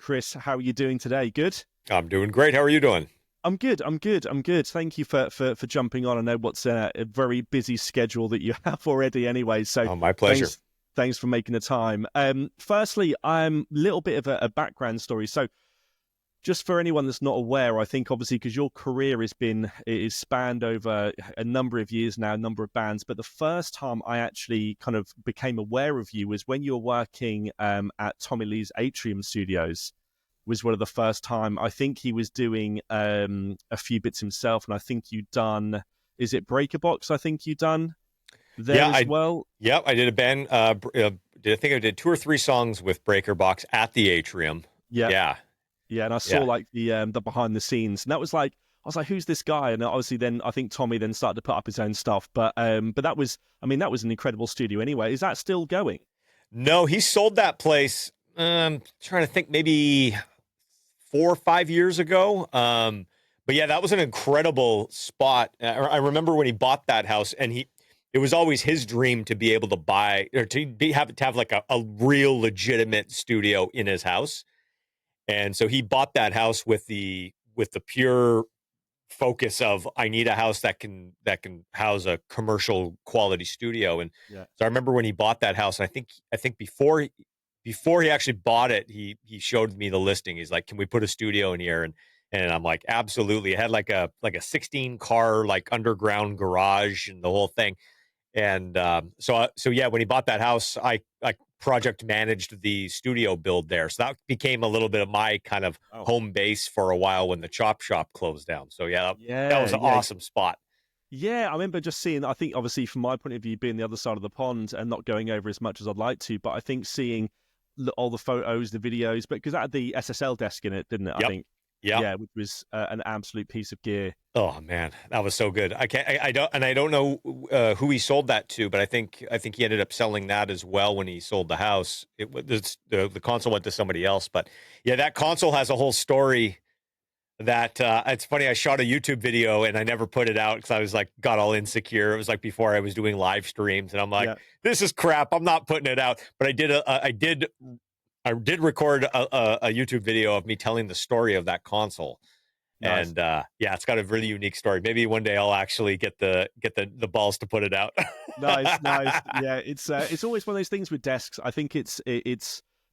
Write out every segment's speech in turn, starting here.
Chris. How are you doing today? Good? I'm doing great. How are you doing? I'm good. I'm good. I'm good. Thank you for jumping on. I know what's a very busy schedule that you have already anyway. So Oh, my pleasure. thanks for making the time. Firstly, I'm a little bit of a background story. So just for anyone that's not aware, I think obviously because your career is spanned over a number of years now, a number of bands. But the first time I actually kind of became aware of you was when you were working at Tommy Lee's Atrium Studios. Was one of the first time. I think he was doing a few bits himself, and I think you done. Is it Breaker Box? I think you done there Yeah, as well. I did a band. I think I did 2 or 3 songs with Breaker Box at the Atrium. Yeah, Yeah, yeah, and I saw yeah. like the behind the scenes, and that was like I was like, who's this guy? And obviously, then I think Tommy then started to put up his own stuff. But that was, I mean, that was an incredible studio anyway. Is that still going? No, he sold that place. Trying to think, maybe 4 or 5 years ago. But yeah, that was an incredible spot. I remember when he bought that house, and it was always his dream to be able to buy or have like a real legitimate studio in his house. And so he bought that house with the pure focus of I need a house that can house a commercial quality studio. And Yeah, so I remember when he bought that house, and I think before he actually bought it, he showed me the listing. He's like, "Can we put a studio in here?" And I'm like, "Absolutely." It had like a 16 car like underground garage and the whole thing. And so yeah, when he bought that house, I project managed the studio build there. So that became a little bit of my kind of oh, home base for a while when the chop shop closed down. So yeah, that yeah, was an yeah. awesome spot. Yeah, I remember just seeing, I think obviously from my point of view, being the other side of the pond and not going over as much as I'd like to, but I think seeing all the photos, the videos, but because that had the SSL desk in it, didn't it? I Yep. think, Yep. yeah, which was an absolute piece of gear. Oh man, that was so good. I don't know who he sold that to, but I think he ended up selling that as well when he sold the house. The console went to somebody else, but yeah, that console has a whole story. That it's funny. I shot a YouTube video and I never put it out because I was like, got all insecure. It was like before I was doing live streams, and I'm like, Yeah, this is crap. I'm not putting it out. But I did record a YouTube video of me telling the story of that console. nice. And yeah, it's got a really unique story. Maybe one day I'll actually get the balls to put it out. Nice, nice. Yeah, it's always one of those things with desks. I think it's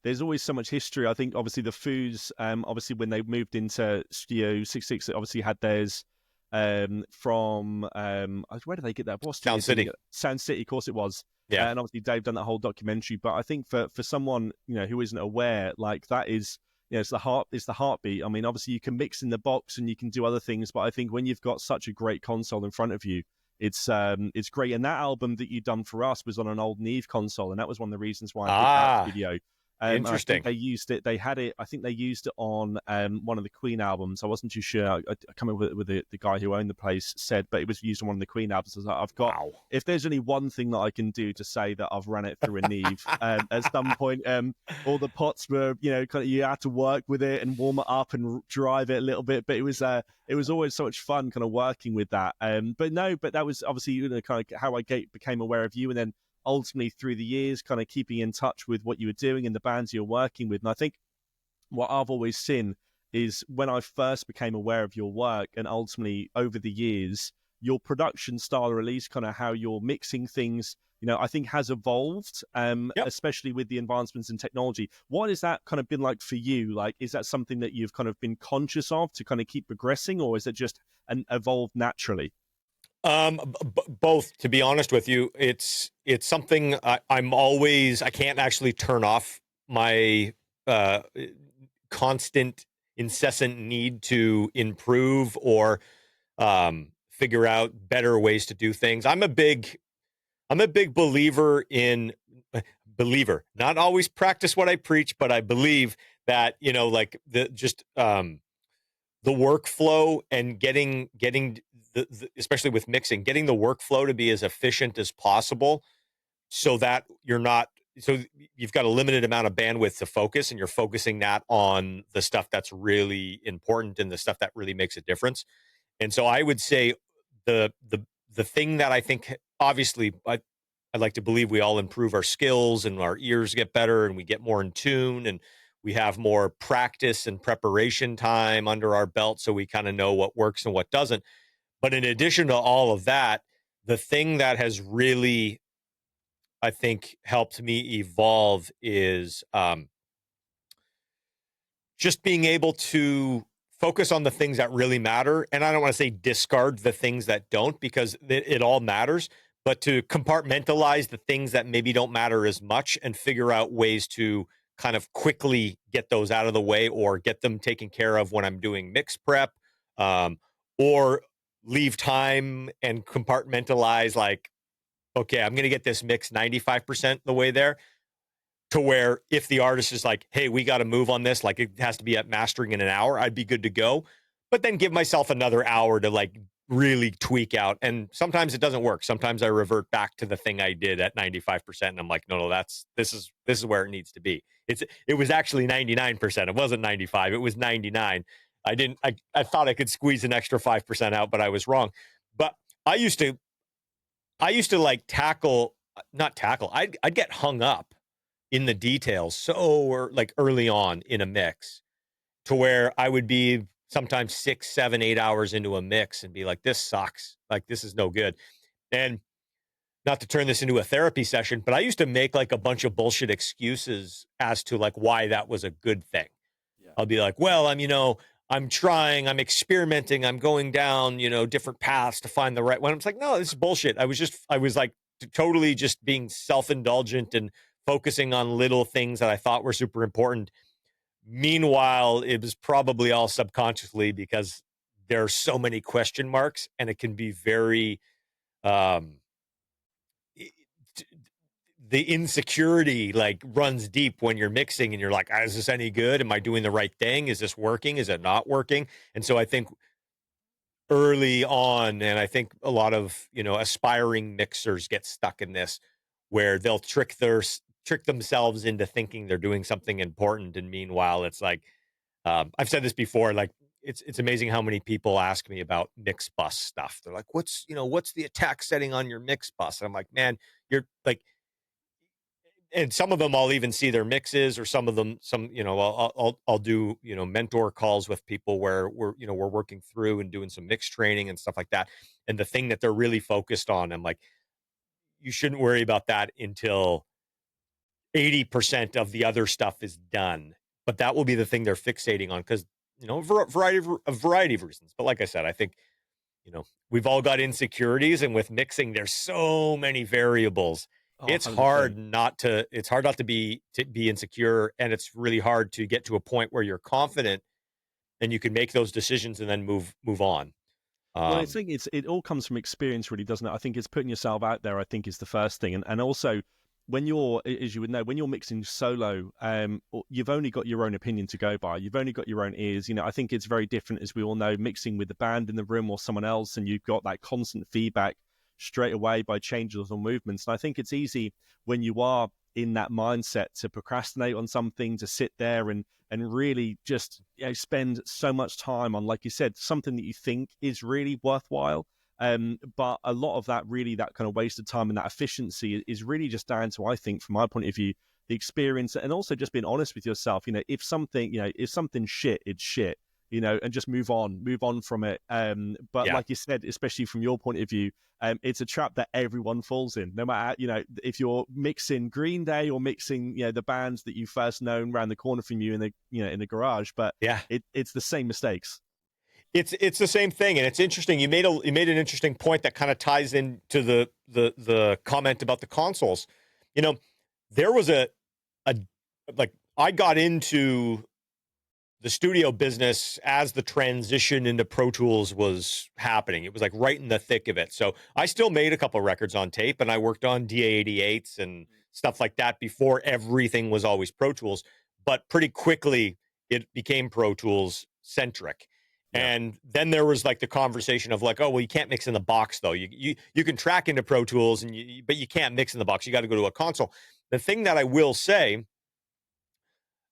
there's always so much history. I think obviously the Foos, obviously when they moved into Studio 66, it obviously had theirs from where did they get that? What studio Sound did they City. get? Sound City, of course it was. Yeah. And obviously Dave done that whole documentary. But I think for someone who isn't aware, like that is it's the heartbeat. I mean, obviously you can mix in the box and you can do other things, but I think when you've got such a great console in front of you, it's great. And that album that you done for us was on an old Neve console, and that was one of the reasons why I picked that Ah, studio. And I think interesting. they used it. They had it. I think they used it on one of the Queen albums. I wasn't too sure. I come up with the guy who owned the place said, but it was used on one of the Queen albums. I was like, I've got. Wow. If there's only one thing that I can do to say that I've ran it through a Neve, at some point, all the pots were, kind of you had to work with it and warm it up and drive it a little bit. But it was always so much fun, kind of working with that. But that was obviously kind of how I became aware of you, and then ultimately through the years kind of keeping in touch with what you were doing and the bands you're working with. And I think what I've always seen is when I first became aware of your work and ultimately over the years, your production style, or at least kind of how you're mixing things, I think has evolved, Yep. especially with the advancements in technology. What has that kind of been like for you? Like, is that something that you've kind of been conscious of to kind of keep progressing, or is it just evolved naturally? Both, to be honest with you, it's something I can't actually turn off my uh, constant, incessant need to improve or figure out better ways to do things. I'm a big believer, not always practice what I preach, but I believe that like the workflow and getting especially with mixing, getting the workflow to be as efficient as possible so that you've got a limited amount of bandwidth to focus, and you're focusing that on the stuff that's really important and the stuff that really makes a difference. And so I would say the thing that I think, obviously, I'd like to believe we all improve our skills and our ears get better and we get more in tune and We have more practice and preparation time under our belt, so we kind of know what works and what doesn't. But in addition to all of that, the thing that has really, I think, helped me evolve is just being able to focus on the things that really matter. And I don't want to say discard the things that don't, because it all matters, but to compartmentalize the things that maybe don't matter as much and figure out ways to kind of quickly get those out of the way, or get them taken care of when I'm doing mix prep, or leave time and compartmentalize, like, okay, I'm going to get this mix 95% the way there, to where if the artist is like, hey, we got to move on this, like it has to be at mastering in an hour, I'd be good to go. But then give myself another hour to like really tweak out. And sometimes it doesn't work. Sometimes I revert back to the thing I did at 95%. And I'm like, no, this is where it needs to be. It was actually 99%. It wasn't 95. It was 99. I thought I could squeeze an extra 5% out, but I was wrong. But I used to like I'd get hung up in the details so like early on in a mix, to where I would be sometimes 6, 7, 8 hours into a mix and be like, this sucks. Like, this is no good. And not to turn this into a therapy session, but I used to make like a bunch of bullshit excuses as to like why that was a good thing. Yeah. I'll be like, well, I'm trying, I'm experimenting, I'm going down, different paths to find the right one. It's like, no, this is bullshit. I was like totally just being self-indulgent and focusing on little things that I thought were super important. Meanwhile, it was probably all subconsciously, because there are so many question marks, and it can be very, the insecurity like runs deep when you're mixing, and you're like, is this any good? Am I doing the right thing? Is this working? Is it not working? And so I think early on, and I think a lot of, aspiring mixers get stuck in this, where they'll trick themselves into thinking they're doing something important. And meanwhile, it's like, I've said this before, like it's amazing how many people ask me about mix bus stuff. They're like, what's the attack setting on your mix bus? And I'm like, man, you're like, and some of them I'll even see their mixes, or some of them, I'll do, mentor calls with people where we're working through and doing some mix training and stuff like that. And the thing that they're really focused on, I'm like, you shouldn't worry about that until 80% of the other stuff is done. But that will be the thing they're fixating on, because, a variety of reasons. But like I said, I think, we've all got insecurities, and with mixing, there's so many variables. Oh, it's 100%. It's hard not to be insecure, and it's really hard to get to a point where you're confident and you can make those decisions and then move on. Well, I think it all comes from experience, really, doesn't it? I think it's putting yourself out there, I think, is the first thing. And also, when you're, as you would know, when you're mixing solo, you've only got your own opinion to go by. You've only got your own ears. I think it's very different, as we all know, mixing with the band in the room or someone else, and you've got that constant feedback straight away by changes or movements. And I think it's easy when you are in that mindset to procrastinate on something, to sit there and really just spend so much time on, like you said, something that you think is really worthwhile. But a lot of that kind of wasted time and that efficiency is really just down to, I think, from my point of view, the experience, and also just being honest with yourself. If something's shit, it's shit. And just move on from it. But like you said, especially from your point of view, it's a trap that everyone falls in. No matter, if you're mixing Green Day or mixing, the bands that you first known around the corner from you in the garage. But yeah, it's the same mistakes. It's the same thing, and it's interesting. You made an interesting point that kind of ties into the comment about the consoles. There was I got into the studio business as the transition into Pro Tools was happening. It was like right in the thick of it. So I still made a couple records on tape, and I worked on DA88s and stuff like that before everything was always Pro Tools. But pretty quickly, it became Pro Tools centric. Yeah. And then there was like the conversation of like, oh, well, you can't mix in the box though. You can track into Pro Tools, but you can't mix in the box. You got to go to a console. The thing that I will say,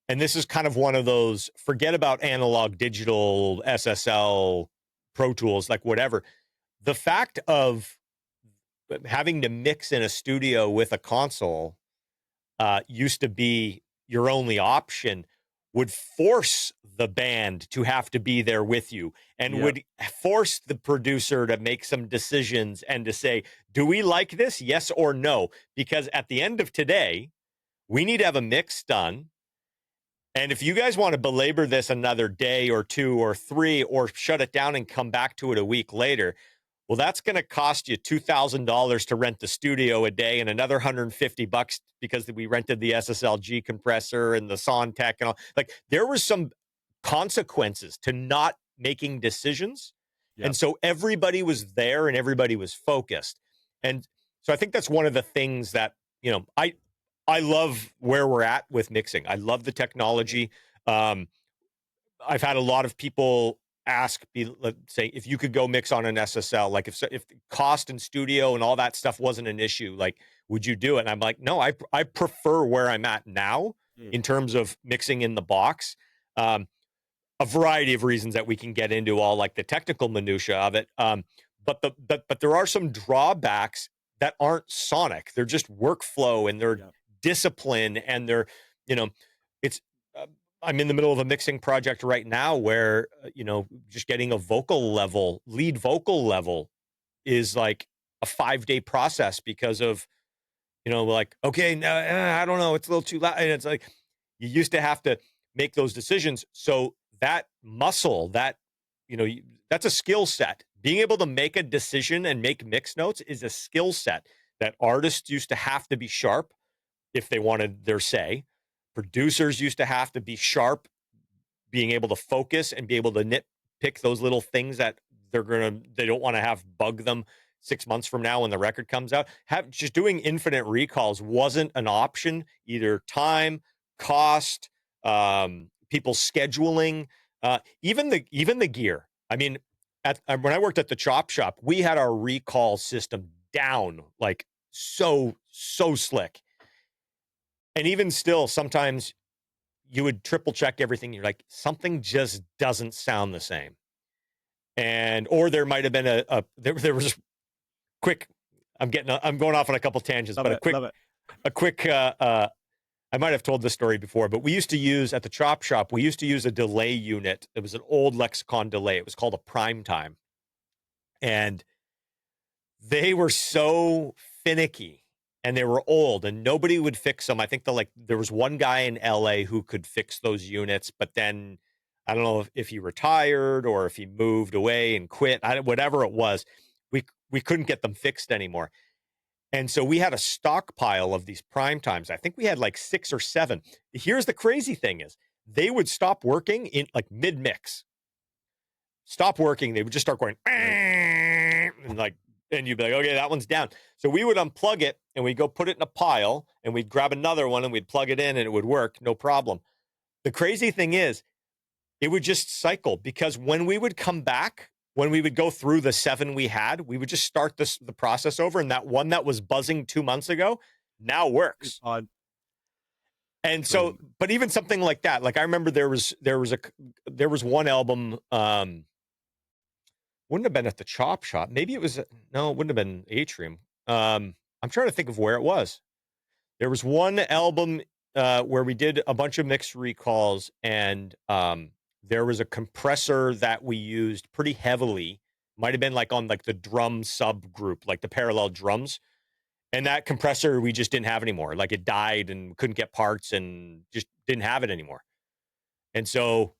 and this is kind of one of those, forget about analog, digital, SSL, Pro Tools, like whatever. The fact of having to mix in a studio with a console used to be your only option. would force the band to have to be there with you and would force the producer to make some decisions and to say, do we like this? Yes or no? Because at the end of today, we need to have a mix done. And if you guys want to belabor this another day or 2 or 3 or shut it down and come back to it a week later, well, that's going to cost you $2,000 to rent the studio a day and another $150 because we rented the SSLG compressor and the Soundtech and all. Like, there were some consequences to not making decisions. Yep. And so everybody was there and everybody was focused. And so I think that's one of the things that, I love where we're at with mixing. I love the technology. I've had a lot of people let's say, if you could go mix on an SSL, like if cost and studio and all that stuff wasn't an issue, like, would you do it? And I'm like, no, I prefer where I'm at now in terms of mixing in the box. A variety of reasons that we can get into, all like the technical minutia of it. But there are some drawbacks that aren't sonic. They're just workflow and they're discipline and they're, it's, I'm in the middle of a mixing project right now where, just getting a lead vocal level is like a 5-day process because of, like, okay, no, I don't know, it's a little too loud. And it's like, you used to have to make those decisions. So that muscle, that's a skill set. Being able to make a decision and make mix notes is a skill set that artists used to have to be sharp if they wanted their say. Producers used to have to be sharp, being able to focus and be able to nitpick those little things that they don't want to have bug them 6 months from now when the record comes out. Just doing infinite recalls wasn't an option, either time, cost, people scheduling, even the gear. I mean, when I worked at the chop shop, we had our recall system down, like so slick. And even still, sometimes you would triple check everything. You're like, something just doesn't sound the same. Or there might have been there was quick, I'm going off on a couple tangents, I might have told this story before, but we used to use at the chop shop, we used to use a delay unit. It was an old Lexicon delay. It was called a prime time. And they were so finicky. And they were old and nobody would fix them. I think there was one guy in LA who could fix those units, but then I don't know if he retired or if he moved away and quit, whatever it was, we couldn't get them fixed anymore. And so we had a stockpile of these prime times. I think we had like 6 or 7. Here's the crazy thing is they would stop working in like mid mix, stop working. They would just start going and you'd be like, okay, that one's down. So we would unplug it and we'd go put it in a pile and we'd grab another one and we'd plug it in and it would work. No problem. The crazy thing is it would just cycle because when we would come back, when we would go through the 7 we had, we would just start the process over. And that one that was buzzing 2 months ago now works. And so, but even something like that, like I remember there was one album, wouldn't have been at the chop shop. Maybe it was, no, it wouldn't have been Atrium. I'm trying to think of where it was. There was one album where we did a bunch of mixed recalls and there was a compressor that we used pretty heavily. Might've been like on like the drum subgroup, like the parallel drums. And that compressor, we just didn't have anymore. Like it died and couldn't get parts and just didn't have it anymore. And so,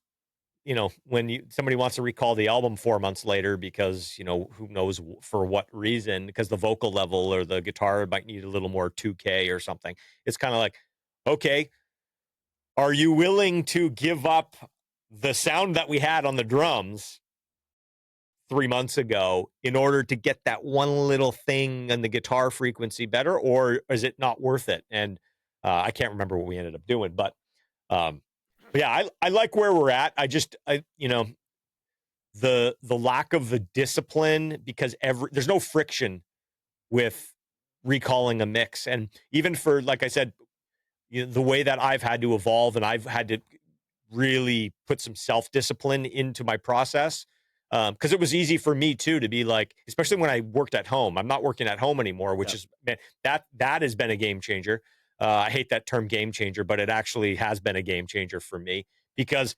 when somebody wants to recall the album 4 months later because, who knows for what reason, because the vocal level or the guitar might need a little more 2K or something. It's kind of like, okay, are you willing to give up the sound that we had on the drums 3 months ago in order to get that one little thing and the guitar frequency better, or is it not worth it? And I can't remember what we ended up doing, but yeah, I like where we're at. The lack of the discipline because there's no friction with recalling a mix. And even for, like I said, the way that I've had to evolve and I've had to really put some self-discipline into my process. Because it was easy for me too, to be like, especially when I worked at home, I'm not working at home anymore, which is, man, that has been a game changer. I hate that term game changer, but it actually has been a game changer for me because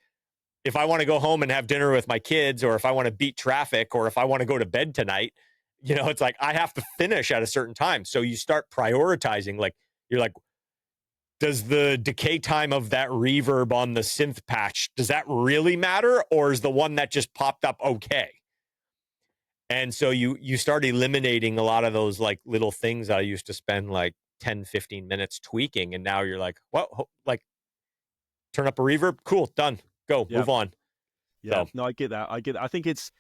if I want to go home and have dinner with my kids, or if I want to beat traffic, or if I want to go to bed tonight, it's like I have to finish at a certain time. So you start prioritizing, like, you're like, does the decay time of that reverb on the synth patch, does that really matter? Or is the one that just popped up okay? And so you start eliminating a lot of those like little things I used to spend like 10, 15 minutes tweaking. And now you're like, well, like, turn up a reverb. Cool. Done. Go. Yeah. Move on. Yeah, So. no, I get that. I think it's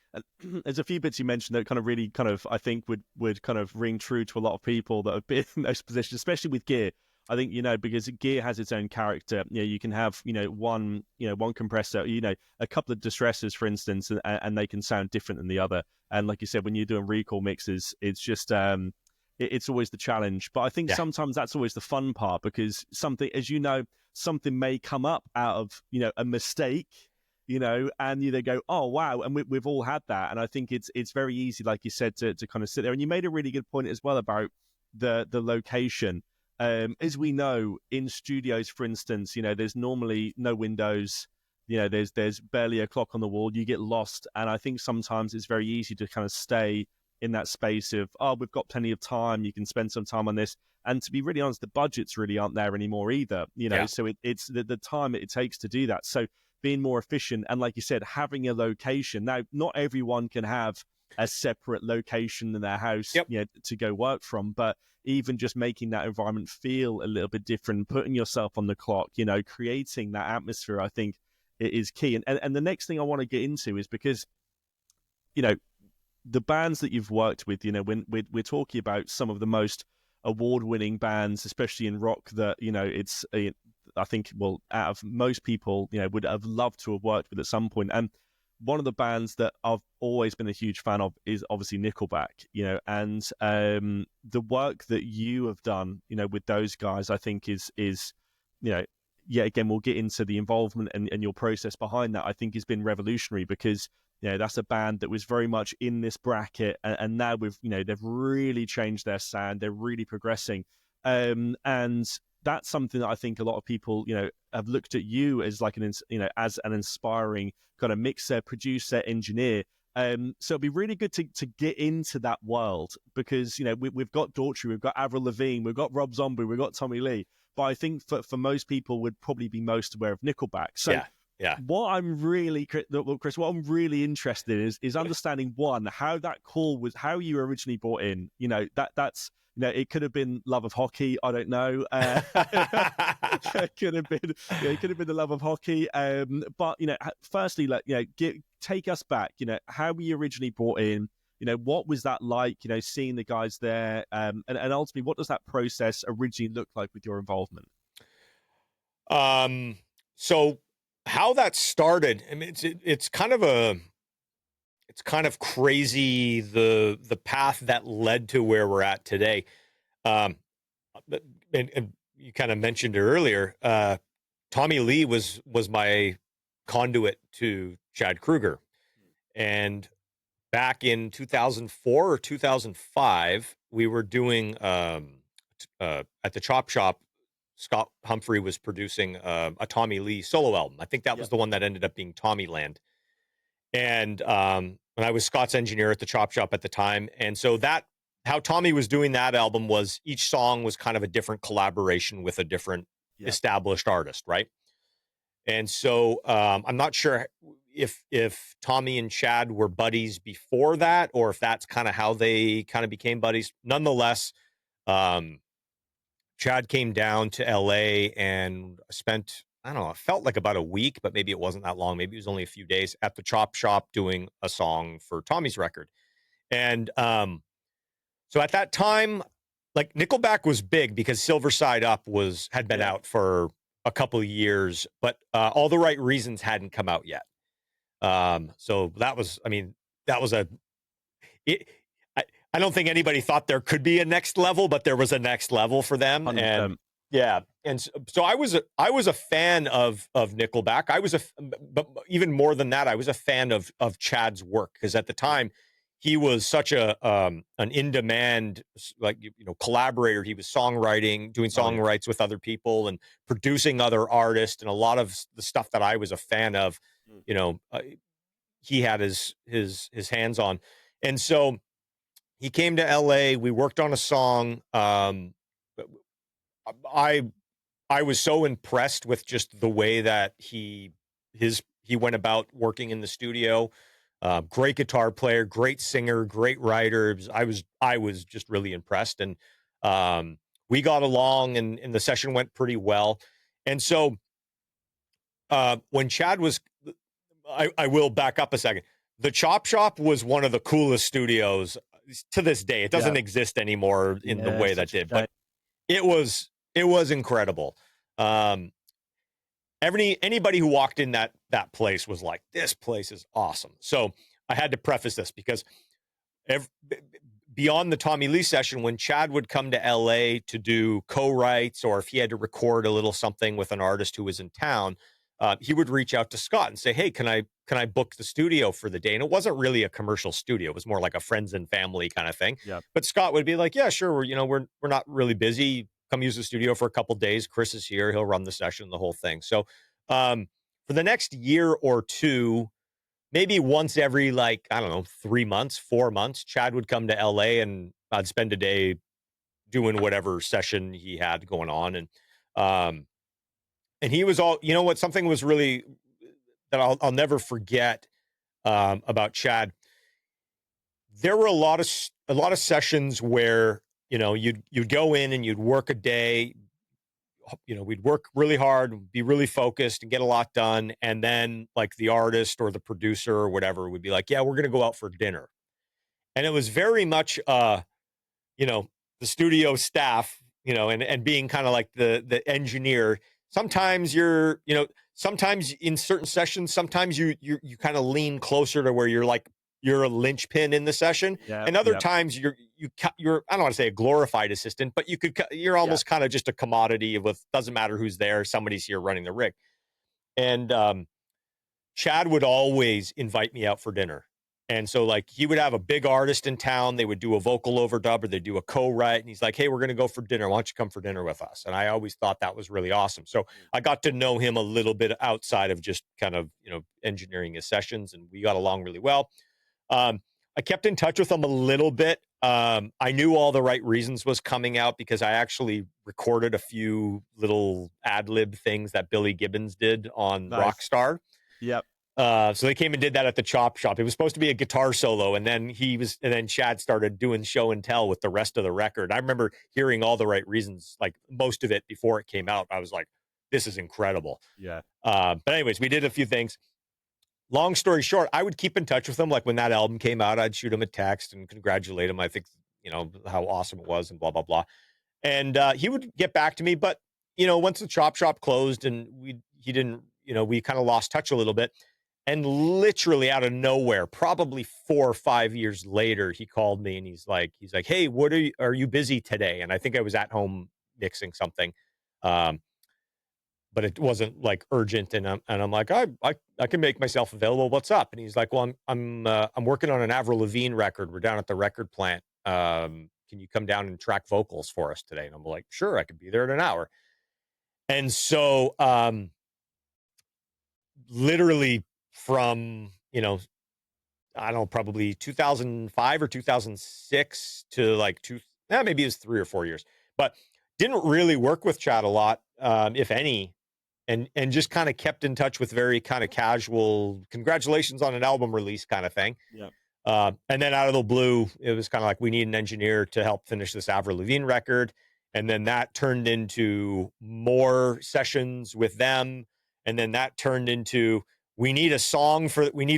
there's a few bits you mentioned that kind of really kind of I think would kind of ring true to a lot of people that have been in those positions, especially with gear. I think because gear has its own character. You can have one compressor, a couple of distressors, for instance, and they can sound different than the other. And like you said, when you're doing recall mixes, it's just it's always the challenge. But I think sometimes that's always the fun part, because something, as something may come up out of a mistake. And they go, oh wow, and we've all had that. And I think it's very easy, like you said, to kind of sit there. And you made a really good point as well about the location. As we know, in studios, for instance, there's normally no windows. There's barely a clock on the wall. You get lost, and I think sometimes it's very easy to kind of stay in that space of, oh, we've got plenty of time. You can spend some time on this. And to be really honest, the budgets really aren't there anymore either. So it's the time it takes to do that. So being more efficient, and like you said, having a location. Now, not everyone can have a separate location in their house to go work from, but even just making that environment feel a little bit different, putting yourself on the clock, creating that atmosphere, I think it is key. And the next thing I want to get into is, because the bands that you've worked with, when we're talking about some of the most award-winning bands, especially in rock, that I think, well, out of most people, would have loved to have worked with at some point. And one of the bands that I've always been a huge fan of is obviously Nickelback, and the work that you have done, with those guys, I think is again, we'll get into the involvement and your process behind that. I think has been revolutionary, because that's a band that was very much in this bracket, and now they've really changed their sound. They're really progressing, and that's something that I think a lot of people, have looked at you as like as an inspiring kind of mixer, producer, engineer. So it'd be really good to get into that world, because we've got Daughtry, we've got Avril Lavigne, we've got Rob Zombie, we've got Tommy Lee. But I think for most people would probably be most aware of Nickelback. So what I'm really, Chris, what I'm really interested in is understanding, one, how that call was, how you were originally brought in. That's it could have been love of hockey. I don't know. It could have been, it could have been the love of hockey. But firstly, take us back. How were you originally brought in? What was that like? Seeing the guys there, and ultimately, what does that process originally look like with your involvement? So how that started, I mean, it's kind of crazy, the path that led to where we're at today. And you kind of mentioned it earlier. Tommy Lee was my conduit to Chad Kroeger, and back in 2004 or 2005, we were doing at the Chop Shop. Scott Humphrey was producing a Tommy Lee solo album. I think that was the one that ended up being Tommy Land. And I was Scott's engineer at the Chop Shop at the time. And so how Tommy was doing that album was each song was kind of a different collaboration with a different established artist, right? And so I'm not sure if Tommy and Chad were buddies before that, or if that's kind of how they kind of became buddies. Nonetheless, Chad came down to LA and spent, I don't know, it felt like about a week, but maybe it wasn't that long. Maybe it was only a few days at the Chop Shop doing a song for Tommy's record. And so at that time, like, Nickelback was big because Silver Side Up had been out for a couple of years, but All the Right Reasons hadn't come out yet. So that was I don't think anybody thought there could be a next level, but there was a next level for them. 100%. And so I was a fan of Nickelback. But even more than that, I was a fan of Chad's work, because at the time he was such an in-demand, like, collaborator. He was songwriting, doing songwrites with other people and producing other artists, and a lot of the stuff that I was a fan of, he had his hands on. And so he came to LA. We worked on a song. I was so impressed with just the way that he went about working in the studio. Great guitar player, great singer, great writer. I was just really impressed, and we got along, and the session went pretty well. And so when Chad was, I will back up a second. The Chop Shop was one of the coolest studios to this day. It doesn't exist anymore in the way that did, but it was incredible. Anybody who walked in that place was like, this place is awesome. So I had to preface this because beyond the Tommy Lee session, when Chad would come to LA to do co-writes, or if he had to record a little something with an artist who was in town, he would reach out to Scott and say, hey, can I book the studio for the day? And it wasn't really a commercial studio. It was more like a friends and family kind of thing. Yep. But Scott would be like, yeah, sure. We're not really busy. Come use the studio for a couple days. Chris is here. He'll run the session, the whole thing. So for the next year or two, maybe once every 3 months, 4 months, Chad would come to LA and I'd spend a day doing whatever session he had going on. And he was all, something was really that I'll never forget about Chad. There were a lot of sessions where, you'd go in and you'd work a day, we'd work really hard, be really focused and get a lot done. And then like the artist or the producer or whatever would be like, yeah, we're going to go out for dinner. And it was very much, the studio staff, and being kind of like the engineer. Sometimes sometimes in certain sessions, sometimes you kind of lean closer to where you're a linchpin in the session. And other times you're I don't want to say a glorified assistant, but you're almost kind of just a commodity doesn't matter who's there. Somebody's here running the rig. And Chad would always invite me out for dinner. And so he would have a big artist in town. They would do a vocal overdub or they do a co-write. And he's like, hey, we're going to go for dinner. Why don't you come for dinner with us? And I always thought that was really awesome. So I got to know him a little bit outside of just kind of, engineering his sessions, and we got along really well. I kept in touch with him a little bit. I knew All the Right Reasons was coming out because I actually recorded a few little ad-lib things that Billy Gibbons did on Rockstar. Yep. So they came and did that at the Chop Shop. It was supposed to be a guitar solo, and then Chad started doing show and tell with the rest of the record. I remember hearing All the Right Reasons, like most of it before it came out. I was like, this is incredible. Yeah. But anyways, we did a few things. Long story short, I would keep in touch with him. Like when that album came out, I'd shoot him a text and congratulate him. I think, how awesome it was and blah, blah, blah. And he would get back to me. But, once the Chop Shop closed and we kind of lost touch a little bit. And literally out of nowhere, probably 4 or 5 years later, he called me and he's like, hey, are you busy today? And I think I was at home mixing something. But it wasn't urgent. And I'm like, I can make myself available. What's up? And he's like, well, I'm working on an Avril Lavigne record. We're down at the record plant. Can you come down and track vocals for us today? And I'm like, sure, I could be there in an hour. And so, literally from, I don't know, probably 2005 or 2006 to maybe it was 3 or 4 years, but didn't really work with Chad a lot, if any. And just kind of kept in touch with very kind of casual congratulations on an album release kind of thing. Yeah. And then out of the blue, it was kind of like, we need an engineer to help finish this Avril Lavigne record. And then that turned into more sessions with them. And then that turned into, we need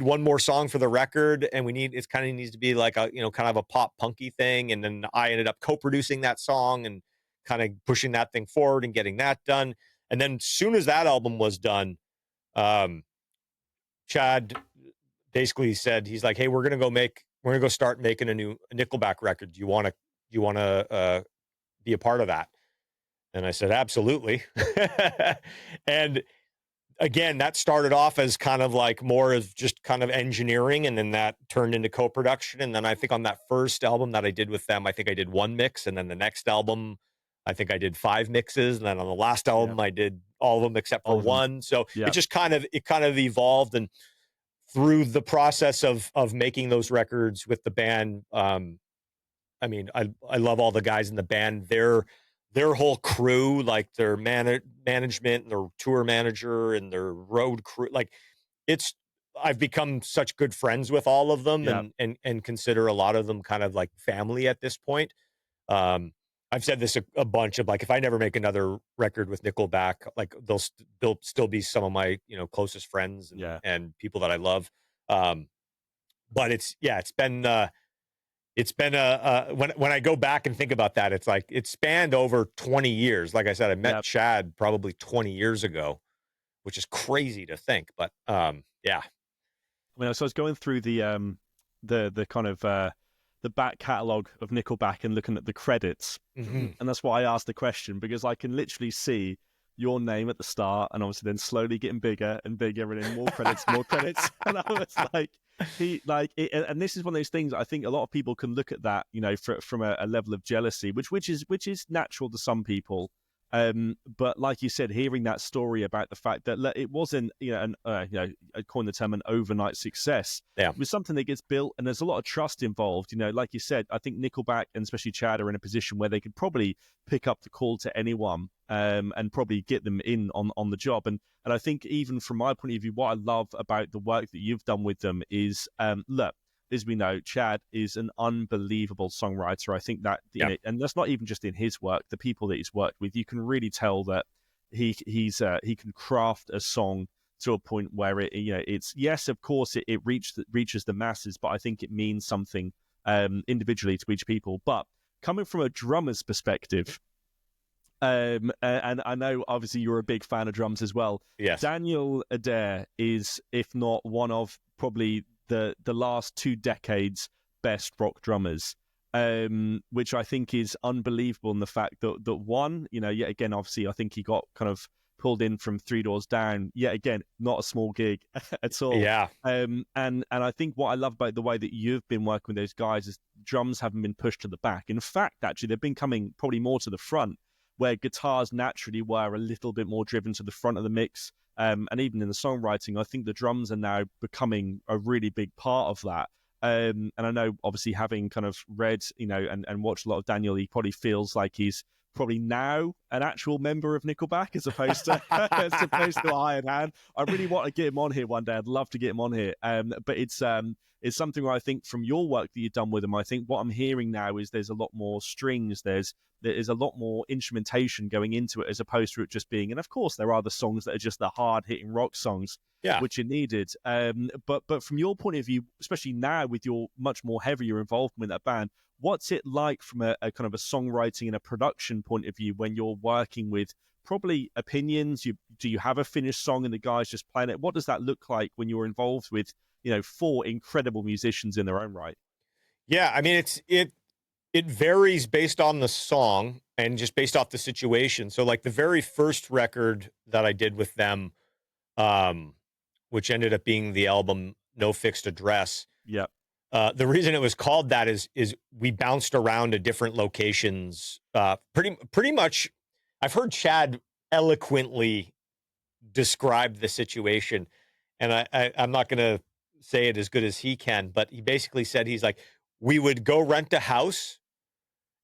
one more song for the record. And it kind of needs to be like a, kind of a pop punky thing. And then I ended up co-producing that song and kind of pushing that thing forward and getting that done. And then as soon as that album was done, Chad basically said, he's like, hey, we're going to go start making a new Nickelback record. Do you want to be a part of that? And I said, absolutely. And again, that started off as kind of like more of just kind of engineering, and then that turned into co-production. And then I think on that first album that I did with them, I think I did one mix, and then the next album, I think I did 5 mixes, and then on the last Yeah. album, I did all of them except for All of them. one. So Yeah. it kind of evolved, and through the process of making those records with the band, I mean, I love all the guys in the band. Their whole crew, like their management and their tour manager and their road crew, like I've become such good friends with all of them, Yeah. and consider a lot of them kind of like family at this point. I've said this a bunch of, like, if I never make another record with Nickelback, like they'll still be some of my, closest friends and people that I love. But it's been when I go back and think about that, it's like it spanned over 20 years. Like I said, I met Chad probably 20 years ago, which is crazy to think. But yeah. I mean, so I was going through the kind of the back catalogue of Nickelback and looking at the credits, and that's why I asked the question, because I can literally see your name at the start, and obviously then slowly getting bigger and bigger, and then more credits, more credits, and I was like, and this is one of those things I think a lot of people can look at that, from a level of jealousy, which is natural to some people. But like you said, hearing that story about the fact that it wasn't, I coin the term an overnight success. Yeah. It was something that gets built, and there's a lot of trust involved. Like you said, I think Nickelback and especially Chad are in a position where they could probably pick up the call to anyone, and probably get them in on the job. And I think even from my point of view, what I love about the work that you've done with them is, look, as we know, Chad is an unbelievable songwriter. I think that, and that's not even just in his work, the people that he's worked with, you can really tell that he can craft a song to a point where it's, yes, of course, it reaches the masses, but I think it means something individually to each people. But coming from a drummer's perspective, and I know obviously you're a big fan of drums as well. Yes. Daniel Adair is, if not one of probably the last 2 decades best rock drummers, which I think is unbelievable in the fact that one, yet again, obviously I think he got kind of pulled in from Three Doors Down, yet again, not a small gig at all. Yeah. And I think what I love about the way that you've been working with those guys is drums haven't been pushed to the back. In fact, actually, they've been coming probably more to the front, where guitars naturally were a little bit more driven to the front of the mix. And even in the songwriting, I think the drums are now becoming a really big part of that. And I know, obviously, having kind of read, and watched a lot of Daniel, he probably feels like he's probably now an actual member of Nickelback as opposed to a hired hand. I really want to get him on here one day. I'd love to get him on here. But it's something where I think from your work that you've done with him, I think what I'm hearing now is there's a lot more strings, there is a lot more instrumentation going into it, as opposed to it just being, and of course there are the songs that are just the hard hitting rock songs, which are needed. But from your point of view, especially now with your much more heavier involvement in that band, what's it like from a kind of a songwriting and a production point of view when you're working with probably opinions? Do you have a finished song and the guys just playing it? What does that look like when you're involved with 4 incredible musicians in their own right? Yeah, I mean, it varies based on the song and just based off the situation. So like the very first record that I did with them, which ended up being the album No Fixed Address. Yeah. The reason it was called that is we bounced around to different locations. Pretty much, I've heard Chad eloquently describe the situation, and I'm not going to say it as good as he can, but he basically said, he's like, we would go rent a house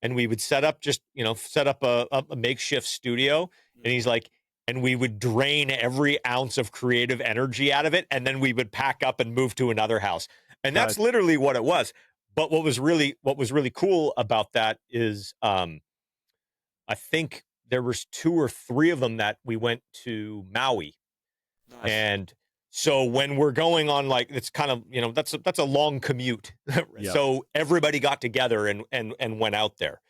and we would set up a makeshift studio. And he's like, and we would drain every ounce of creative energy out of it. And then we would pack up and move to another house. And that's literally what it was. But what was really cool about that is, I think there was 2 or 3 of them that we went to Maui. Nice. And so when we're going on, like, it's kind of, that's a long commute. Yeah. So everybody got together and went out there.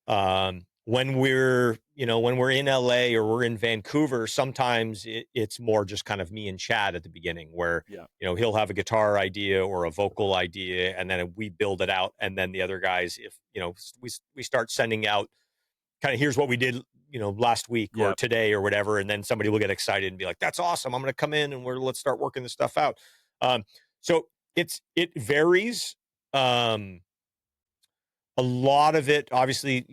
When we're in LA or we're in Vancouver, sometimes it's more just kind of me and Chad at the beginning, where, he'll have a guitar idea or a vocal idea, and then we build it out. And then the other guys, if, we start sending out kind of, here's what we did, last week or Yeah. today or whatever. And then somebody will get excited and be like, that's awesome. I'm going to come in and let's start working this stuff out. So it varies. A lot of it, obviously,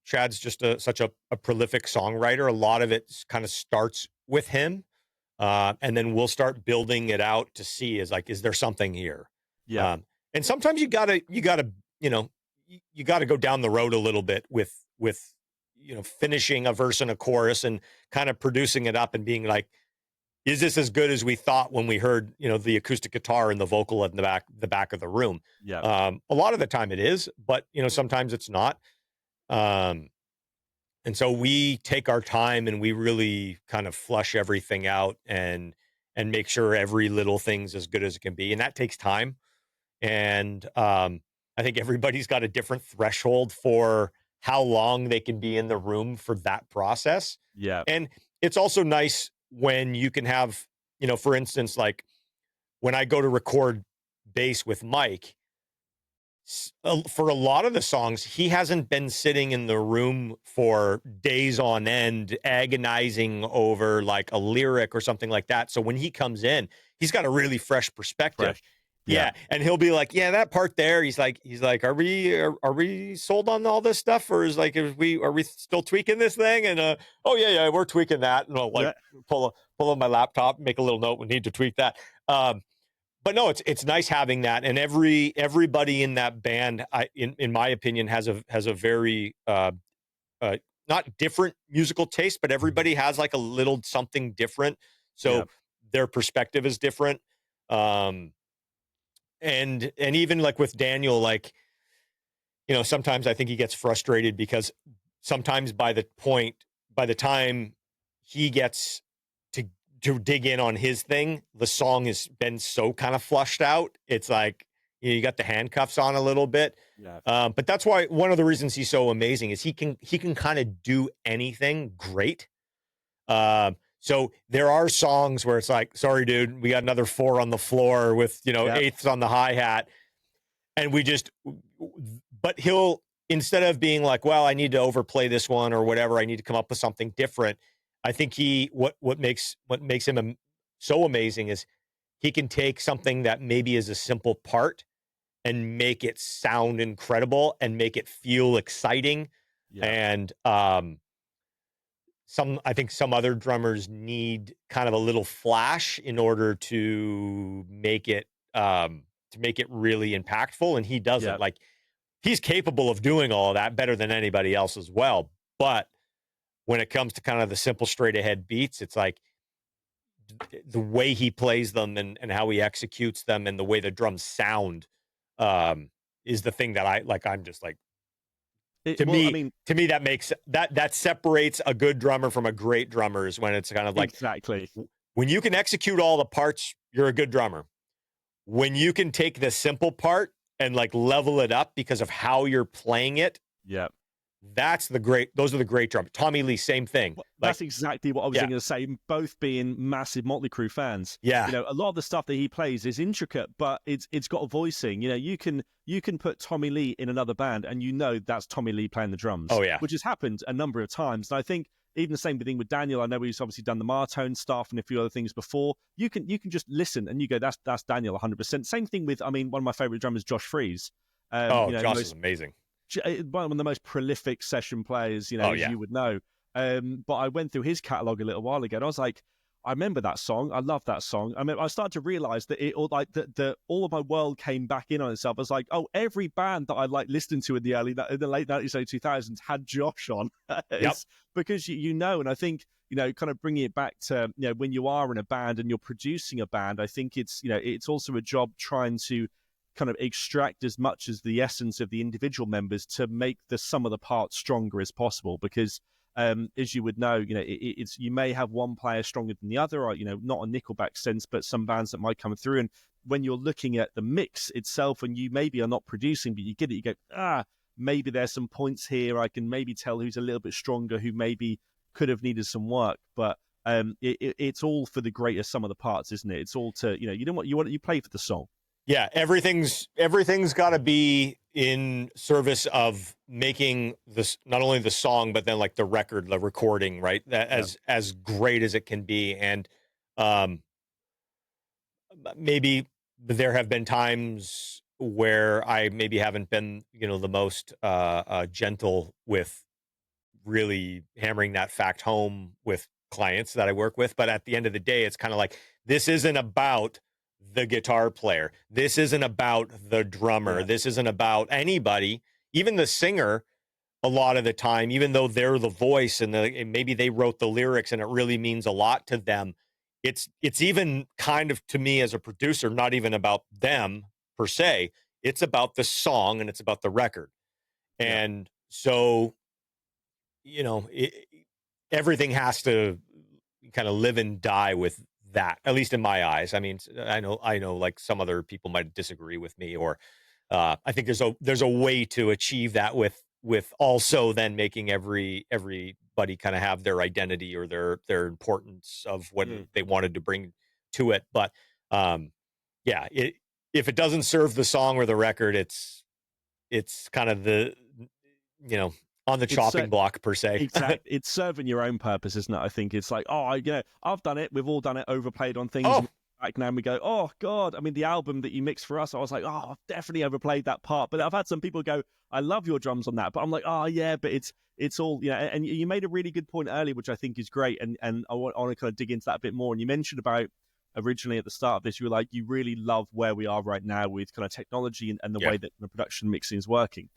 Chad's just such a prolific songwriter. A lot of it kind of starts with him. And then we'll start building it out to see is there something here? Yeah. And sometimes you gotta go down the road a little bit with finishing a verse and a chorus and kind of producing it up and being like, is this as good as we thought when we heard, the acoustic guitar and the vocal in the back of the room? Yeah. A lot of the time it is, but sometimes it's not. And so we take our time and we really kind of flush everything out and make sure every little thing's as good as it can be. And that takes time. And I think everybody's got a different threshold for how long they can be in the room for that process. Yeah. And it's also nice when you can have, for instance, like when I go to record bass with Mike, for a lot of the songs, he hasn't been sitting in the room for days on end, agonizing over like a lyric or something like that. So when he comes in, he's got a really fresh perspective. Yeah. And he'll be like, yeah, that part there. He's like, are we sold on all this stuff? Or are we still tweaking this thing? And, oh yeah, we're tweaking that. And I'll pull up my laptop, make a little note. We need to tweak that. But no, it's nice having that. And everybody in that band, in my opinion, has a very, not different musical taste, but everybody has like a little something different. So their perspective is different. And even like with Daniel, like, sometimes I think he gets frustrated because sometimes by the time he gets to dig in on his thing, the song has been so kind of flushed out. It's like, you got the handcuffs on a little bit. Yeah. But that's why one of the reasons he's so amazing is he can kind of do anything great. So there are songs where it's like, sorry, dude, we got another 4 on the floor with, eighths on the hi-hat. And but he'll, instead of being like, well, I need to overplay this one or whatever, I need to come up with something different. I think what makes him so amazing is he can take something that maybe is a simple part and make it sound incredible and make it feel exciting. Yeah. And, I think some other drummers need kind of a little flash in order to make it really impactful. And he doesn't. Yeah. Like, he's capable of doing all of that better than anybody else as well. But when it comes to kind of the simple straight ahead beats, it's like the way he plays them and how he executes them and the way the drums sound is the thing that I'm just like, to me, that makes that separates a good drummer from a great drummer is when it's kind of like, exactly, when you can execute all the parts, you're a good drummer. When you can take the simple part and like level it up because of how you're playing it. Yeah. Those are the great drummers. Tommy Lee, same thing. Well, that's exactly what I was going to say. Both being massive Mötley Crüe fans. Yeah. A lot of the stuff that he plays is intricate, but it's got a voicing. You can put Tommy Lee in another band and that's Tommy Lee playing the drums. Oh yeah. Which has happened a number of times. And I think even the same thing with Daniel. I know he's obviously done the Martone stuff and a few other things before. You can just listen and you go, that's Daniel 100%. Same thing with, one of my favorite drummers, Josh Freese. Josh is amazing. One of the most prolific session players, as you would know. But I went through his catalog a little while ago. And I was like, I remember that song. I love that song. I started to realize that all of my world came back in on itself. I was like, oh, every band that I listened to in the late 90s, 2000s had Josh on. Because and I think kind of bringing it back to when you are in a band and you're producing a band, I think it's it's also a job trying to kind of extract as much as the essence of the individual members to make the sum of the parts stronger as possible. Because as you would know, it's you may have one player stronger than the other, or not a Nickelback sense, but some bands that might come through. And when you're looking at the mix itself, and you maybe are not producing, but you get it, you go, maybe there's some points here. I can maybe tell who's a little bit stronger, who maybe could have needed some work, but it's all for the greater sum of the parts, isn't it? It's all to you play for the song. Yeah, everything's got to be in service of making this, not only the song, but then like the record, the recording, right? That as great as it can be. And um, maybe there have been times where I maybe haven't been, the most gentle with really hammering that fact home with clients that I work with. But at the end of the day, it's kind of like, this isn't about the guitar player. This isn't about the drummer. Yeah. This isn't about anybody, even the singer. A lot of the time, even though they're the voice and maybe they wrote the lyrics and it really means a lot to them, it's even kind of, to me as a producer, not even about them per se. It's about the song and it's about the record. Yeah. And so, everything has to kind of live and die with that, at least in my eyes. I mean, I know like some other people might disagree with me, or I think there's a way to achieve that with also then making everybody kind of have their identity or their importance of what they wanted to bring to it. But yeah, if it doesn't serve the song or the record, it's kind of the, on the chopping block per se. Exactly. It's serving your own purpose, isn't it? I think it's like, I've done it. We've all done it, overplayed on things. Oh, back now and we go, oh God. I mean, the album that you mixed for us, I was like, oh, I've definitely overplayed that part. But I've had some people go, I love your drums on that. But I'm like, oh yeah, but it's all, and you made a really good point earlier, which I think is great. And I want to kind of dig into that a bit more. And you mentioned about originally at the start of this, you were like, you really love where we are right now with kind of technology and the way that the production mixing is working.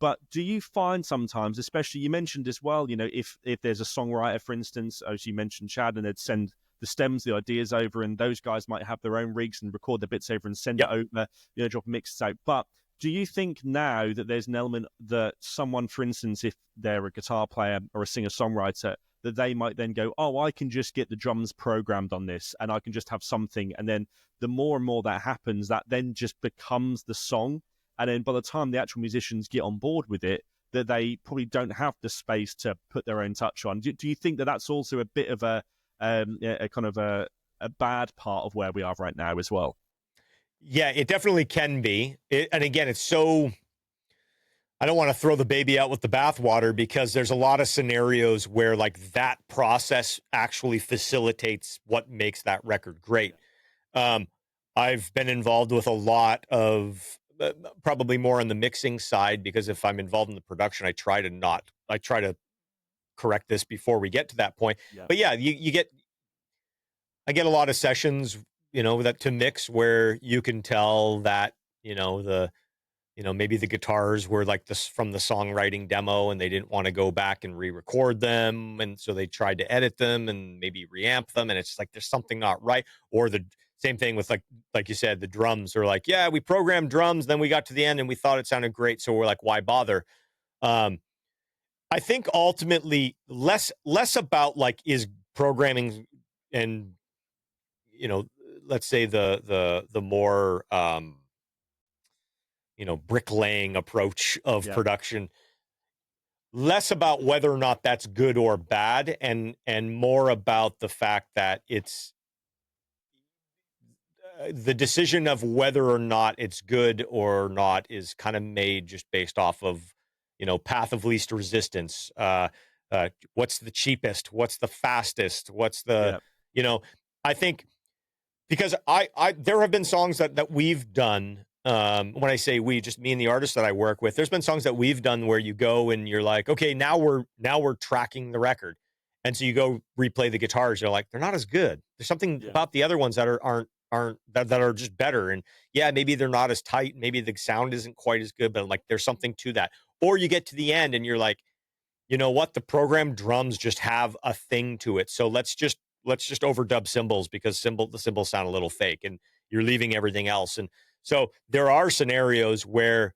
But do you find sometimes, especially you mentioned as well, if there's a songwriter, for instance, as you mentioned, Chad, and they'd send the stems, the ideas over, and those guys might have their own rigs and record the bits over and send it over, drop mixes out. But do you think now that there's an element that someone, for instance, if they're a guitar player or a singer-songwriter, that they might then go, oh, I can just get the drums programmed on this and I can just have something. And then the more and more that happens, that then just becomes the song. And then by the time the actual musicians get on board with it, that they probably don't have the space to put their own touch on. Do you think that that's also a bit of a kind of a bad part of where we are right now as well? Yeah, it definitely can be. And again, it's so, I don't want to throw the baby out with the bathwater, because there's a lot of scenarios where like that process actually facilitates what makes that record great. I've been involved with a lot of probably more on the mixing side, because if I'm involved in the production, I try to correct this before we get to that point. Yeah. But yeah, I get a lot of sessions, that to mix where you can tell that, maybe the guitars were like this from the songwriting demo and they didn't want to go back and re-record them. And so they tried to edit them and maybe reamp them. And it's just like, there's something not right. Or the same thing with like you said, the drums are like, yeah, we programmed drums. Then we got to the end and we thought it sounded great. So we're like, why bother? I think ultimately less about like, is programming and, let's say the more, bricklaying approach of production, less about whether or not that's good or bad, and more about the fact that it's the decision of whether or not it's good or not is kind of made just based off of, path of least resistance. What's the cheapest? What's the fastest? What's the, I think, because I there have been songs that we've done. When I say we, just me and the artists that I work with, there's been songs that we've done where you go and you're like, okay, now we're tracking the record. And so you go replay the guitars. You're like, they're not as good. There's something about the other ones that aren't that are just better. And yeah, maybe they're not as tight. Maybe the sound isn't quite as good, but like there's something to that. Or you get to the end and you're like, you know what? The programmed drums just have a thing to it. So let's just overdub cymbals, because the cymbals sound a little fake and you're leaving everything else. And so there are scenarios where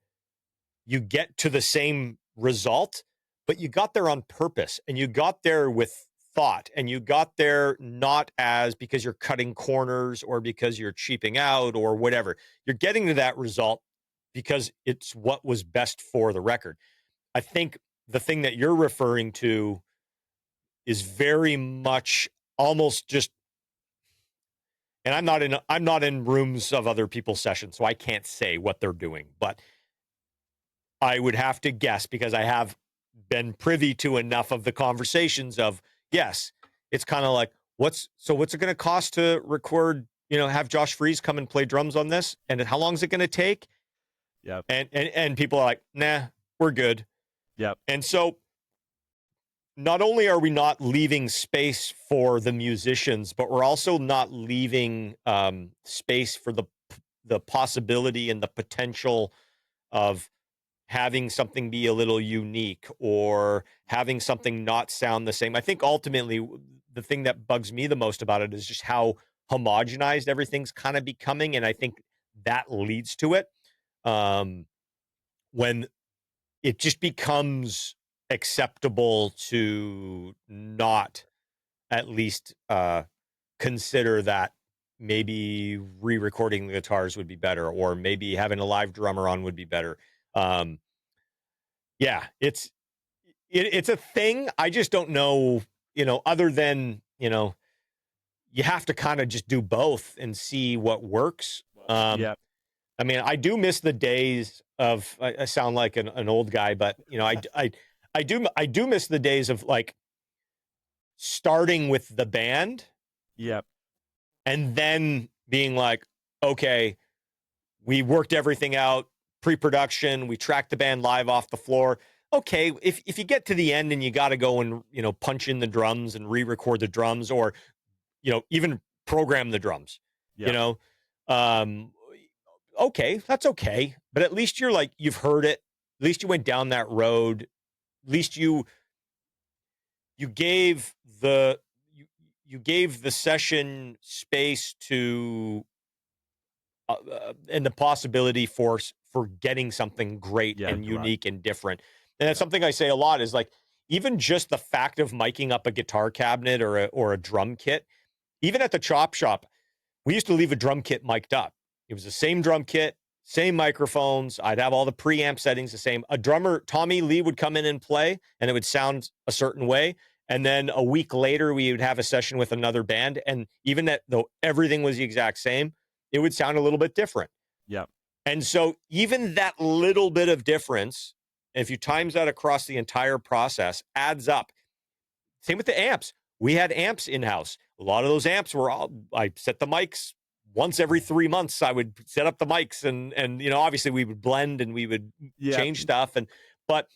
you get to the same result, but you got there on purpose and you got there with thought, and you got there not as because you're cutting corners or because you're cheaping out or whatever. You're getting to that result because it's what was best for the record. I think the thing that you're referring to is very much almost just, and I'm not in rooms of other people's sessions, so I can't say what they're doing, but I would have to guess, because I have been privy to enough of the conversations of, yes, it's kind of like, what's it going to cost to record, have Josh Freese come and play drums on this? And how long is it going to take? Yeah. And people are like, nah, we're good. Yeah. And so not only are we not leaving space for the musicians, but we're also not leaving space for the possibility and the potential of having something be a little unique or having something not sound the same. I think ultimately the thing that bugs me the most about it is just how homogenized everything's kind of becoming. And I think that leads to it. When it just becomes acceptable to not at least consider that maybe re-recording the guitars would be better, or maybe having a live drummer on would be better. Yeah, it's a thing. I just don't know, other than, you have to kind of just do both and see what works. Yeah. I mean, I do miss the days of, I sound like an old guy, but I do miss the days of like starting with the band. Yeah. And then being like, okay, we worked everything out, pre-production, we tracked the band live off the floor. Okay, if you get to the end and you got to go and, punch in the drums and re-record the drums, or, even program the drums, Yeah. um, okay, that's okay. But at least you're like, you've heard it. At least you went down that road. At least you gave you gave the session space to and the possibility for getting something great Yeah. and You're right. unique and different. And that's something I say a lot, is like, even just the fact of miking up a guitar cabinet or a drum kit. Even at the chop shop, we used to leave a drum kit mic'd up. It was the same drum kit, same microphones. I'd have all the preamp settings the same. A drummer, Tommy Lee, would come in and play, and it would sound a certain way. And then a week later, we would have a session with another band. And even though everything was the exact same, it would sound a little bit different. Yeah. And so even that little bit of difference, if you times that across the entire process, adds up. Same with the amps. We had amps in-house. A lot of those amps I set the mics once every 3 months. I would set up the mics and obviously we would blend and we would Yeah. change stuff. But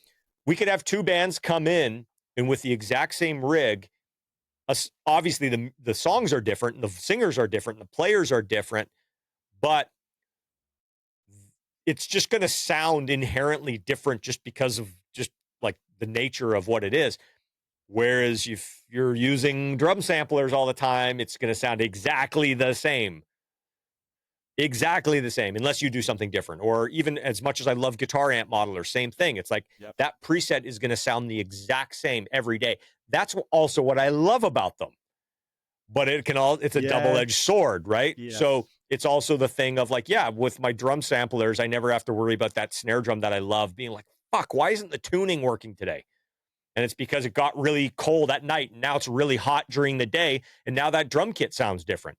we could have two bands come in and with the exact same rig, obviously the songs are different, and the singers are different, and the players are different, but it's just going to sound inherently different just because of just like the nature of what it is. Whereas if you're using drum samplers all the time, it's going to sound exactly the same. Exactly the same, unless you do something different. Or even, as much as I love guitar amp modelers, same thing. It's like that preset is going to sound the exact same every day. That's also what I love about them. But it's a double-edged sword, right? Yes. So it's also the thing of like, with my drum samplers, I never have to worry about that snare drum that I love being like, fuck, why isn't the tuning working today? And it's because it got really cold at night, and now it's really hot during the day, and now that drum kit sounds different.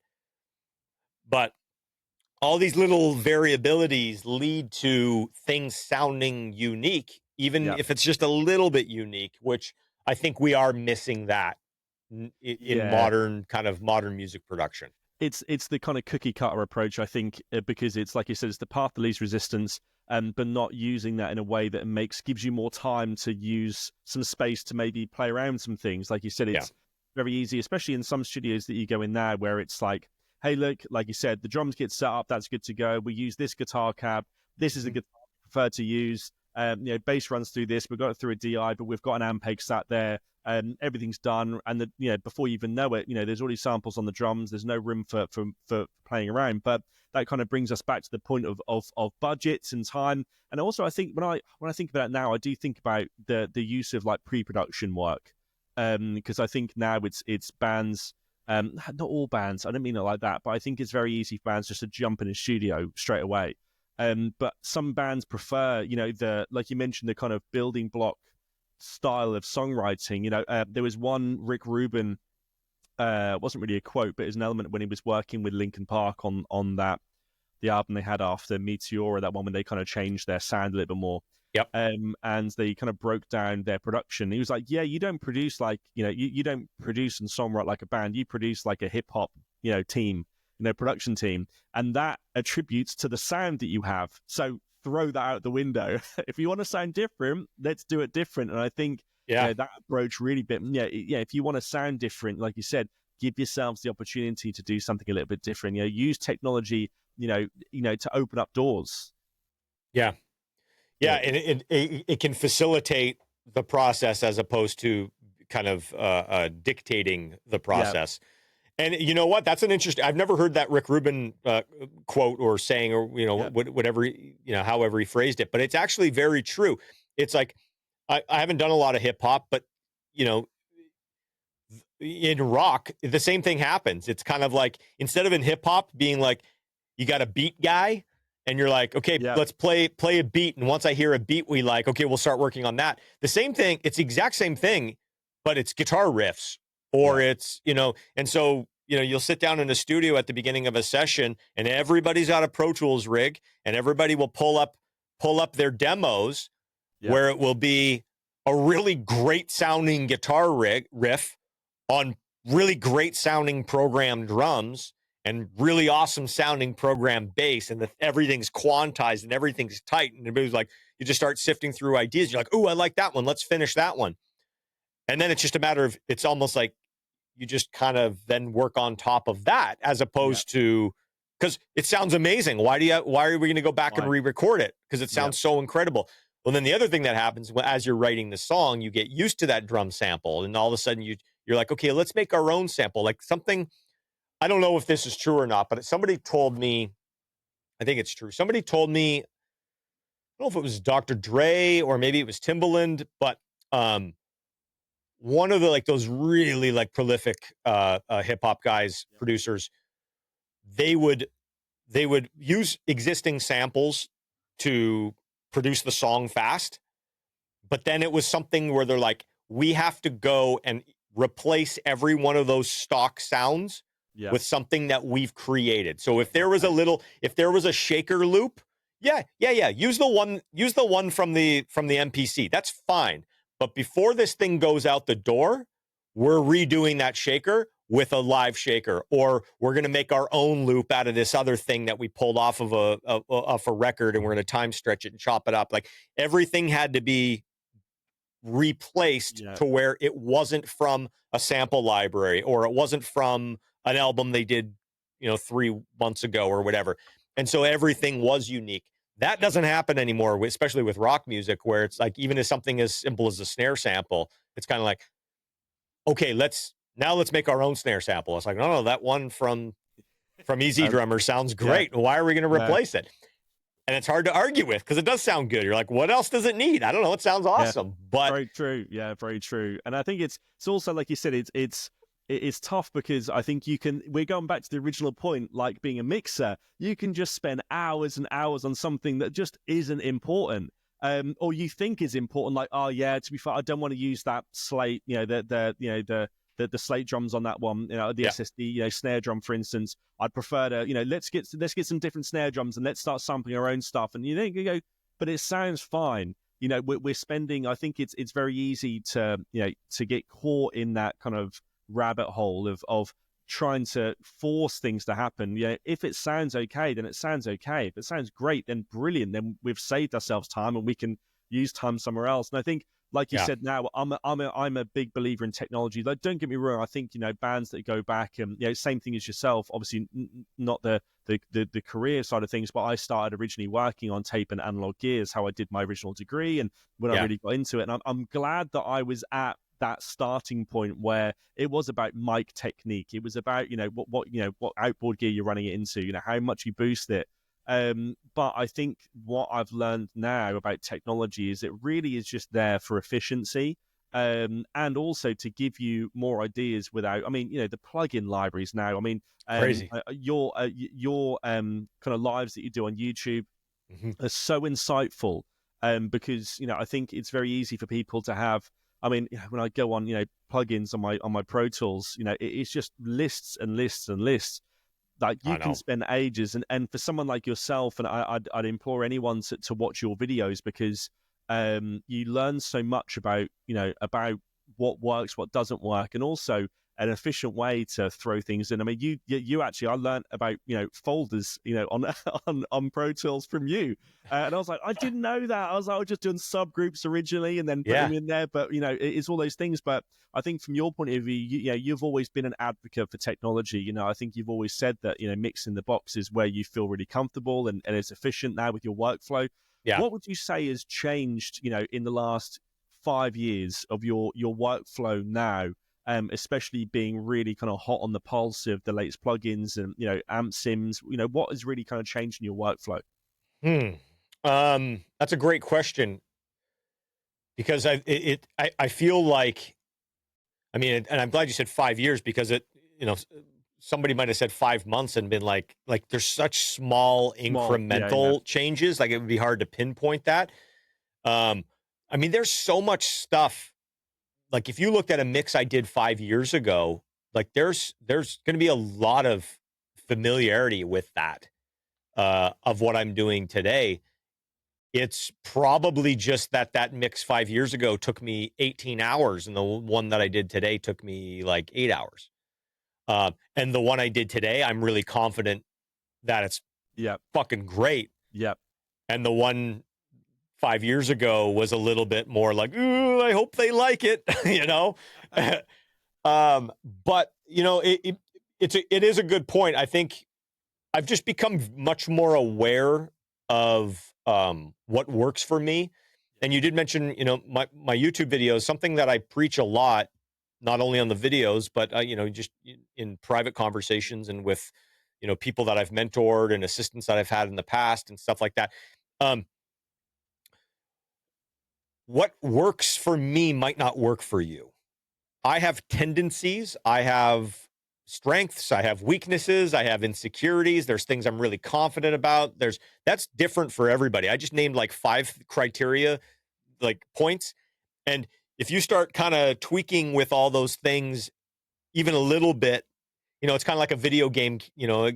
But all these little variabilities lead to things sounding unique, even if it's just a little bit unique, which I think we are missing that in modern music production. It's the kind of cookie cutter approach, I think, because it's like you said, it's the path of least resistance, but not using that in a way that gives you more time to use some space to maybe play around some things. Like you said, it's very easy, especially in some studios that you go in now, where it's like, hey, look, like you said, the drums get set up, that's good to go. We use this guitar cab. This is the guitar I prefer to use. Bass runs through this. We've got it through a DI, but we've got an Ampeg sat there. Everything's done, and before you even know it, there's already samples on the drums. There's no room for playing around. But that kind of brings us back to the point of budgets and time. And also, I think when I think about it now, I do think about the use of like pre-production work, because I think now it's bands. Not all bands, I don't mean it like that, but I think it's very easy for bands just to jump in a studio straight away. But some bands prefer, like you mentioned, the kind of building block style of songwriting. There was one Rick Rubin, wasn't really a quote, but it was an element when he was working with Linkin Park on the album they had after Meteora, that one when they kind of changed their sound a little bit more. Yep. And they kind of broke down their production. He was like, yeah, you don't produce like, you don't produce and songwrite like a band. You produce like a hip hop, team, production team. And that attributes to the sound that you have. So throw that out the window. If you want to sound different, let's do it different. And I think that approach really if you want to sound different, like you said, give yourselves the opportunity to do something a little bit different. Use technology, to open up doors. Yeah. Yeah, and it can facilitate the process as opposed to kind of dictating the process. Yeah. And you know what? That's an interesting. I've never heard that Rick Rubin quote or saying, or whatever, however he phrased it. But it's actually very true. It's like I haven't done a lot of hip hop, but in rock, the same thing happens. It's kind of like, instead of in hip hop being like, you got a beat guy and you're like, okay, let's play a beat. And once I hear a beat we like, okay, we'll start working on that. The same thing. It's the exact same thing, but it's guitar riffs or it's, and so, you'll sit down in a studio at the beginning of a session and everybody's got a Pro Tools rig and everybody will pull up their demos where it will be a really great sounding guitar riff on really great sounding programmed drums and really awesome sounding programmed bass, and everything's quantized and everything's tight. And everybody's like, you just start sifting through ideas. You're like, oh, I like that one. Let's finish that one. And then it's just a matter of, it's almost like you just kind of then work on top of that, as opposed to, because it sounds amazing. Why are we going to go back and re-record it? Because it sounds so incredible. Well, then the other thing that happens as you're writing the song, you get used to that drum sample, and all of a sudden you're like, okay, let's make our own sample. Like something, I don't know if this is true or not, but somebody told me, I think it's true. Somebody told me, I don't know if it was Dr. Dre or maybe it was Timbaland, but one of the, like, those really like prolific hip hop guys, producers, they would use existing samples to produce the song fast. But then it was something where they're like, we have to go and replace every one of those stock sounds with something that we've created. So if there was a shaker loop, use the one from the MPC. That's fine. But before this thing goes out the door, we're redoing that shaker with a live shaker, or we're going to make our own loop out of this other thing that we pulled off of a record, and we're going to time stretch it and chop it up. Like, everything had to be replaced to where it wasn't from a sample library, or it wasn't from an album they did 3 months ago or whatever. And so everything was unique. That doesn't happen anymore, especially with rock music, where it's like, even as something as simple as a snare sample, it's kind of like, okay, let's make our own snare sample. It's like, no, that one from Easy Drummer sounds great. Why are we going to replace it? And it's hard to argue with, because it does sound good. You're like, what else does it need? I don't know. It sounds awesome. But very true. Yeah, very true. And I think it's also, like you said, it's tough, because I think we're going back to the original point, like being a mixer, you can just spend hours and hours on something that just isn't important. Or you think is important, like, oh yeah, to be fair, I don't want to use that slate, the slate drums on that one, the SSD, snare drum, for instance. I'd prefer to, let's get some different snare drums and let's start sampling our own stuff. And you go, but it sounds fine. We're spending. I think it's very easy to get caught in that kind of rabbit hole of trying to force things to happen. If it sounds okay, then it sounds okay. If it sounds great, then brilliant. Then we've saved ourselves time and we can use time somewhere else. And I think, like you said, now I'm a big believer in technology. Like, don't get me wrong. I think bands that go back and same thing as yourself. Obviously, not the career side of things, but I started originally working on tape and analog gears. How I did my original degree, and when I really got into it, and I'm glad that I was at that starting point where it was about mic technique. It was about what outboard gear you're running it into. How much you boost it. But I think what I've learned now about technology is it really is just there for efficiency, and also to give you more ideas without, the plugin libraries now. Crazy. Your kind of lives that you do on YouTube are so insightful, because, I think it's very easy for people to have, when I go on, plugins on my Pro Tools, it's just lists and lists and lists. Like, you can spend ages, and for someone like yourself, and I'd implore anyone to watch your videos, because you learn so much about about what works, what doesn't work, and also an efficient way to throw things in. I mean, you actually, I learned about folders, on on Pro Tools from you, and I was like, I didn't know that. I was just doing subgroups originally, and then put them in there. But it's all those things. But I think from your point of view, you've always been an advocate for technology. I think you've always said that mixing the box is where you feel really comfortable and it's efficient now with your workflow. Yeah. What would you say has changed, in the last 5 years of your workflow now, especially being really kind of hot on the pulse of the latest plugins and amp sims? What has really kind of changed in your workflow? That's a great question, because I feel like, I mean, and I'm glad you said 5 years, because somebody might have said 5 months and been like there's such small incremental changes, like it would be hard to pinpoint that. I mean, there's so much stuff. Like if you looked at a mix I did 5 years ago, like there's going to be a lot of familiarity with that, of what I'm doing today. It's probably just that mix 5 years ago took me 18 hours, and the one that I did today took me like 8 hours. And the one I did today, I'm really confident that it's fucking great. Yep. And the one 5 years ago was a little bit more like, ooh, I hope they like it, But it is a good point. I think I've just become much more aware of what works for me. And you did mention, my YouTube videos, something that I preach a lot, not only on the videos, but just in private conversations and with people that I've mentored and assistants that I've had in the past and stuff like that. What works for me might not work for you. I have tendencies, I have strengths, I have weaknesses, I have insecurities. There's things I'm really confident about. That's different for everybody. I just named like 5 criteria, like points. And if you start kind of tweaking with all those things even a little bit, it's kind of like a video game,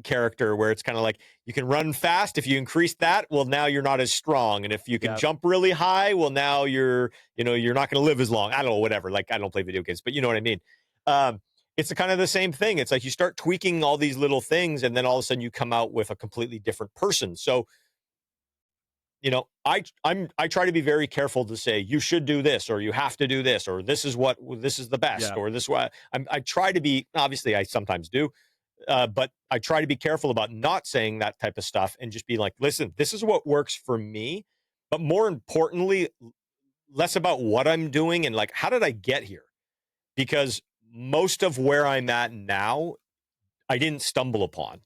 character, where it's kind of like you can run fast. If you increase that, well, now you're not as strong. And if you can jump really high, well, now you're not going to live as long. I don't know, whatever. Like, I don't play video games, but you know what I mean? It's kind of the same thing. It's like you start tweaking all these little things, and then all of a sudden you come out with a completely different person. So, I try to be very careful to say you should do this, or you have to do this, or this is the best, or this way. I try to be, obviously I sometimes do, but I try to be careful about not saying that type of stuff and just be like, listen, this is what works for me. But more importantly, less about what I'm doing and like, how did I get here? Because most of where I'm at now, I didn't stumble upon.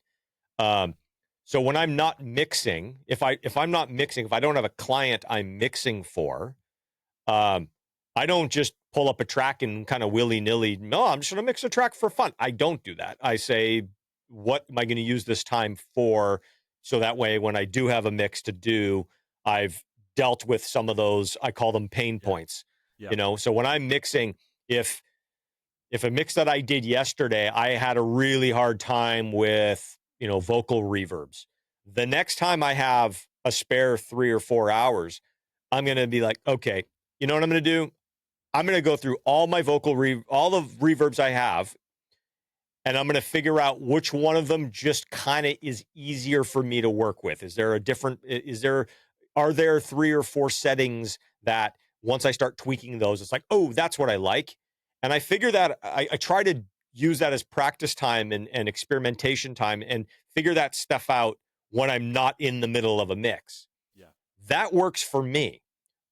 So when I'm not mixing, if I don't have a client I'm mixing for, I don't just pull up a track and kind of willy-nilly, no, I'm just going to mix a track for fun. I don't do that. I say, what am I going to use this time for? So that way, when I do have a mix to do, I've dealt with some of those, I call them pain points, So when I'm mixing, if a mix that I did yesterday, I had a really hard time with, vocal reverbs. The next time I have a spare 3 or 4 hours, I'm going to be like, okay, you know what I'm going to do? I'm going to go through all my all the reverbs I have, and I'm going to figure out which one of them just kind of is easier for me to work with. Are there 3 or 4 settings that once I start tweaking those, it's like, oh, that's what I like. And I figure that I try to use that as practice time and experimentation time and figure that stuff out when I'm not in the middle of a mix. Yeah. That works for me.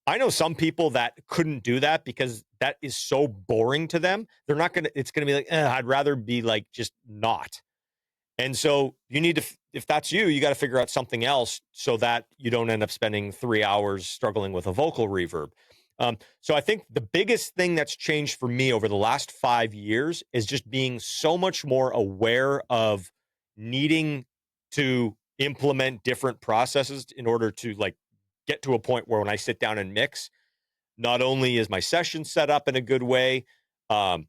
I know some people that couldn't do that because that is so boring to them. It's going to be like, I'd rather be like, just not. And so you need to, if that's you got to figure out something else so that you don't end up spending 3 hours struggling with a vocal reverb. So I think the biggest thing that's changed for me over the last 5 years is just being so much more aware of needing to implement different processes in order to like get to a point where when I sit down and mix, not only is my session set up in a good way, but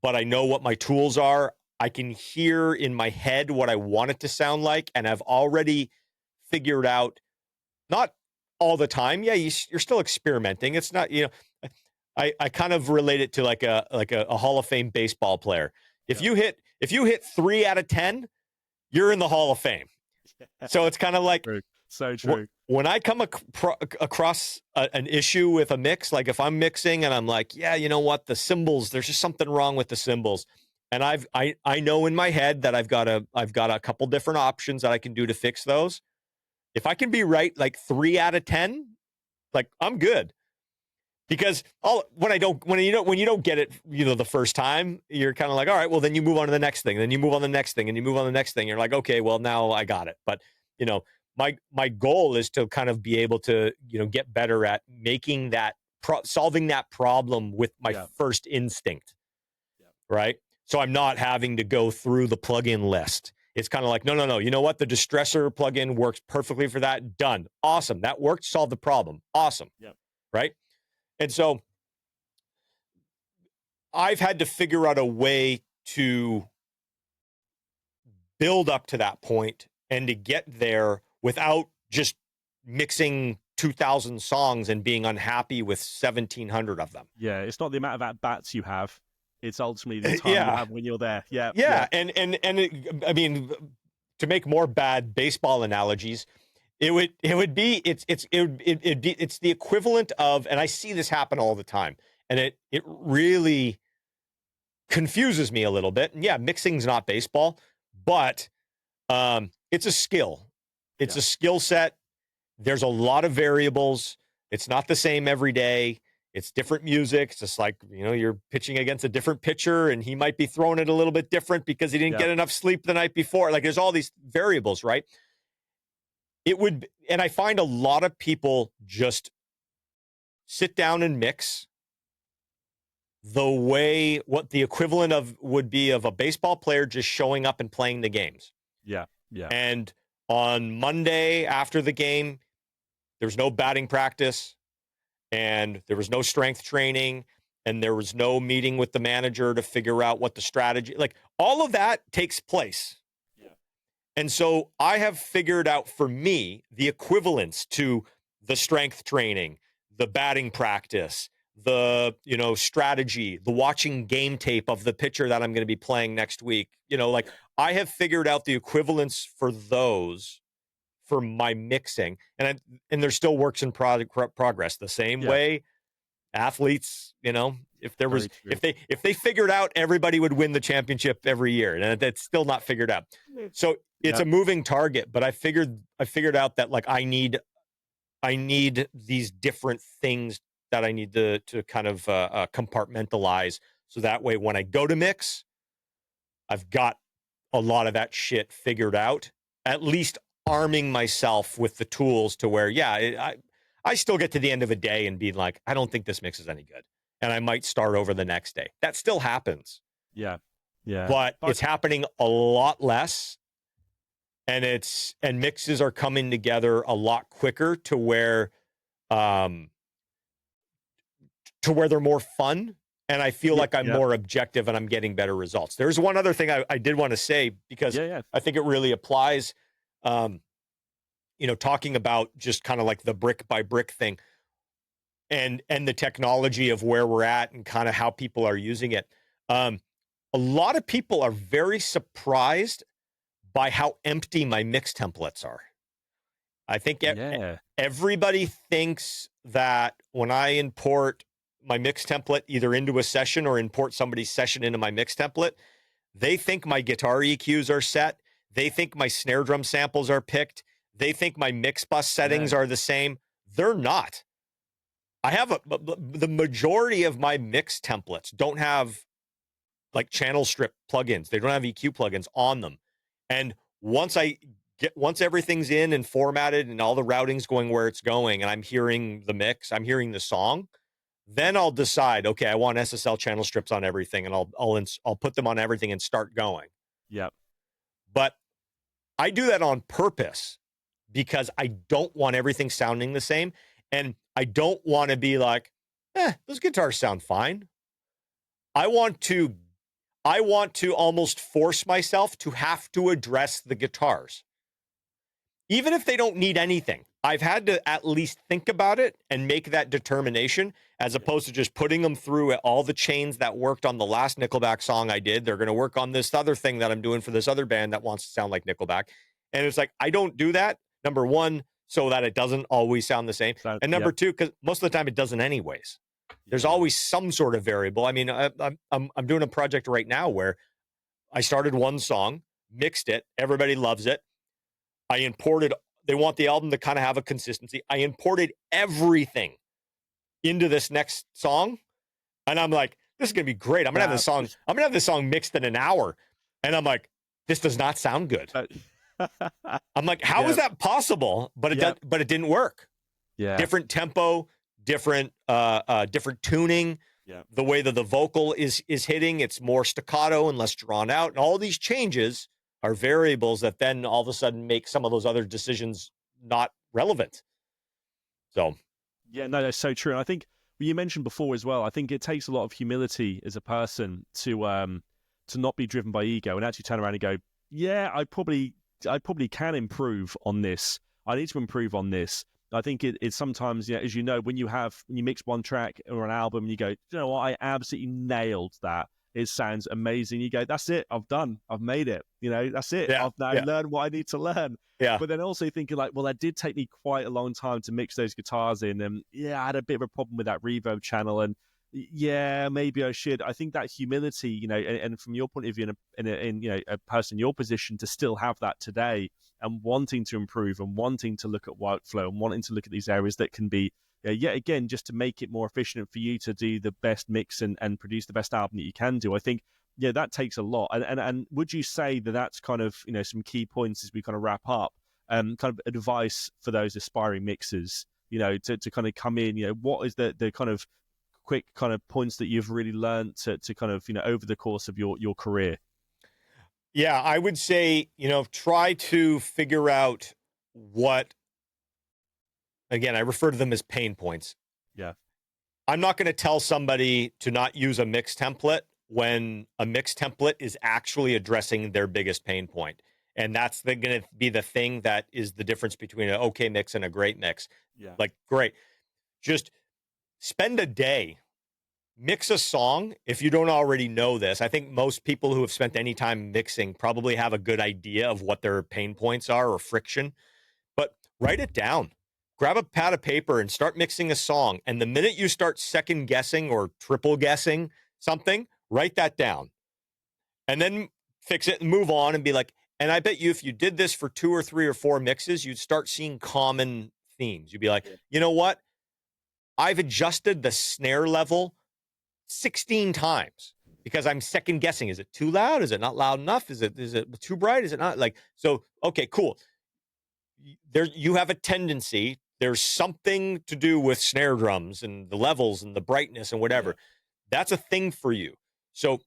I know what my tools are. I can hear in my head what I want it to sound like, and I've already figured out, not all the time. Yeah, you're still experimenting. It's not, I kind of relate it to like a Hall of Fame baseball player. If you hit 3 out of 10, you're in the Hall of Fame. So it's kind of like, true. So true. When I come across an issue with a mix, like if I'm mixing and I'm like, yeah, you know what, the cymbals, there's just something wrong with the cymbals. And I know in my head that I've got a couple different options that I can do to fix those. If I can be right like 3 out of 10, like I'm good. Because when you don't get it, the first time, you're kind of like, all right, well then you move on to the next thing, then you move on to the next thing, and you move on to the next thing. You're like, okay, well now I got it. But my goal is to kind of be able to get better at making that solving that problem with my first instinct, right? So I'm not having to go through the plugin list. It's kind of like, no. You know what? The distressor plugin works perfectly for that. Done. Awesome. That worked. Solved the problem. Awesome. Yeah. Right. And so I've had to figure out a way to build up to that point and to get there without just mixing 2,000 songs and being unhappy with 1,700 of them. Yeah. It's not the amount of at-bats you have. It's ultimately the time you have when you're there. Yeah. And I mean, to make more bad baseball analogies, it's the equivalent of, and I see this happen all the time, and it really confuses me a little bit. And yeah, mixing's not baseball, but it's a skill. It's a skill set. There's a lot of variables. It's not the same every day. It's different music. It's just like, you're pitching against a different pitcher and he might be throwing it a little bit different because he didn't get enough sleep the night before. Like there's all these variables, right? And I find a lot of people just sit down and mix what the equivalent of would be of a baseball player just showing up and playing the games. Yeah. And on Monday after the game, there was no batting practice and there was no strength training and there was no meeting with the manager to figure out what the strategy, like all of that takes place. And so I have figured out for me the equivalence to the strength training, the batting practice, the, strategy, the watching game tape of the pitcher that I'm going to be playing next week. Like I have figured out the equivalence for those for my mixing. And there's still works in progress the same way athletes, if they figured out, everybody would win the championship every year, and that's still not figured out. So it's a moving target, but I figured out that like I need these different things that I need to kind of compartmentalize, so that way when I go to mix, I've got a lot of that shit figured out, at least arming myself with the tools to where, I still get to the end of a day and be like, I don't think this mix is any good. And I might start over the next day. That still happens. Yeah. But it's happening a lot less. And mixes are coming together a lot quicker to where they're more fun. And I feel like I'm more objective and I'm getting better results. There's one other thing I did want to say, because I think it really applies, talking about just kind of like the brick by brick thing and the technology of where we're at and kind of how people are using it. A lot of people are very surprised by how empty my mix templates are. I think everybody thinks that when I import my mix template either into a session or import somebody's session into my mix template, they think my guitar EQs are set. They think my snare drum samples are picked. They think my mix bus settings are the same. They're not. I have the majority of my mix templates don't have like channel strip plugins. They don't have EQ plugins on them. And once everything's in and formatted and all the routing's going where it's going, and I'm hearing the mix, I'm hearing the song, then I'll decide, okay, I want SSL channel strips on everything, and I'll put them on everything and start going. Yep. But I do that on purpose because I don't want everything sounding the same. And I don't want to be like, those guitars sound fine. I want to almost force myself to have to address the guitars. Even if they don't need anything, I've had to at least think about it and make that determination, as opposed to just putting them through all the chains that worked on the last Nickelback song I did. They're going to work on this other thing that I'm doing for this other band that wants to sound like Nickelback. And it's like, I don't do that. Number one, so that it doesn't always sound the same. And number two, because most of the time it doesn't anyways. There's always some sort of variable. I mean, I'm doing a project right now where I started one song, mixed it, everybody loves it. I imported, they want the album to kind of have a consistency. I imported everything into this next song, and I'm like, this is gonna be great. I'm gonna have this song mixed in an hour. And I'm like, this does not sound good. I'm like, how is that possible? But it didn't work. Yeah. Different tempo, different tuning. Yeah. The way that the vocal is hitting, it's more staccato and less drawn out. And all these changes are variables that then all of a sudden make some of those other decisions not relevant. So, yeah, no, that's so true. And I think you mentioned before as well, I think it takes a lot of humility as a person to not be driven by ego and actually turn around and go, yeah, I probably can improve on this. I need to improve on this. I think it's sometimes, as you know, when you mix one track or an album and you go, you know what, I absolutely nailed that. It sounds amazing. You go, that's it. I've made it. That's it. Yeah, I've now learned what I need to learn. Yeah. But then also thinking like, well, that did take me quite a long time to mix those guitars in. And I had a bit of a problem with that reverb channel. And maybe I should. I think that humility, and from your point of view, in a person in your position, to still have that today and wanting to improve and wanting to look at workflow and wanting to look at these areas that can be, yet again, just to make it more efficient for you to do the best mix and produce the best album that you can do. I think, that takes a lot. And would you say that that's kind of, some key points as we kind of wrap up, kind of advice for those aspiring mixers, to kind of come in, what is the kind of quick kind of points that you've really learned to kind of, over the course of your career? Yeah, I would say, try to figure out what, again, I refer to them as pain points. Yeah. I'm not going to tell somebody to not use a mix template when a mix template is actually addressing their biggest pain point. And that's going to be the thing that is the difference between an okay mix and a great mix. Yeah. Like, great. Just spend a day, mix a song. If you don't already know this, I think most people who have spent any time mixing probably have a good idea of what their pain points are or friction, but write it down. Grab a pad of paper and start mixing a song. And the minute you start second guessing or triple guessing something, write that down and then fix it and move on and be like, and I bet you if you did this for 2 or 3 or 4 mixes, you'd start seeing common themes. You'd be like, you know what? I've adjusted the snare level 16 times because I'm second guessing. Is it too loud? Is it not loud enough? Is it too bright? Is it not? Like, so, okay, cool. There, you have a tendency. There's something to do with snare drums and the levels and the brightness and whatever. Yeah. That's a thing for you. So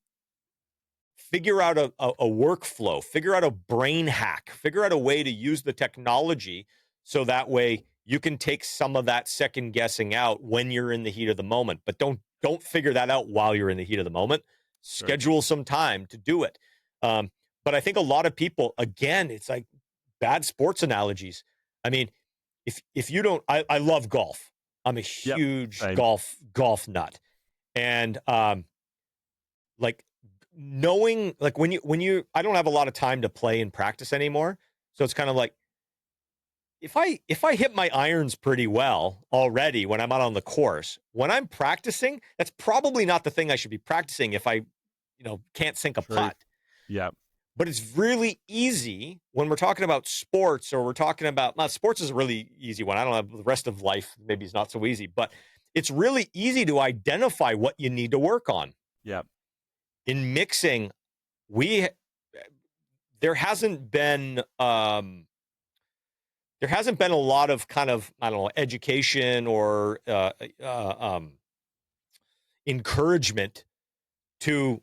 figure out a workflow, figure out a brain hack, figure out a way to use the technology so that way you can take some of that second guessing out when you're in the heat of the moment. But don't figure that out while you're in the heat of the moment. Schedule some time to do it. But I think a lot of people, again, it's like bad sports analogies. I mean, if you don't, I love golf. I'm a huge golf nut. And like knowing, like when you, I don't have a lot of time to play and practice anymore. So it's kind of like, if I hit my irons pretty well already when I'm out on the course, when I'm practicing, that's probably not the thing I should be practicing if I, can't sink a putt. Yeah. But it's really easy when we're talking about sports, or we're talking about, well, sports is a really easy one. I don't know, the rest of life maybe it's not so easy, but it's really easy to identify what you need to work on. Yeah. In mixing, there hasn't been a lot of kind of, I don't know, education or encouragement to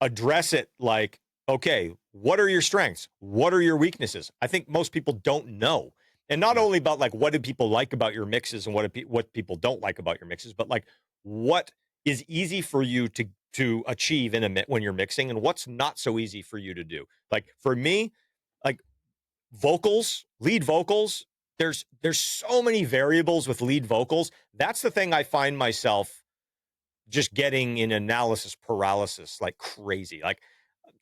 address it. Like, okay, what are your strengths? What are your weaknesses? I think most people don't know. And not only about like, what do people like about your mixes and what people don't like about your mixes, but like what is easy for you to achieve when you're mixing and what's not so easy for you to do. Like for me, like lead vocals, there's so many variables with lead vocals. That's the thing I find myself just getting in analysis paralysis like crazy. Like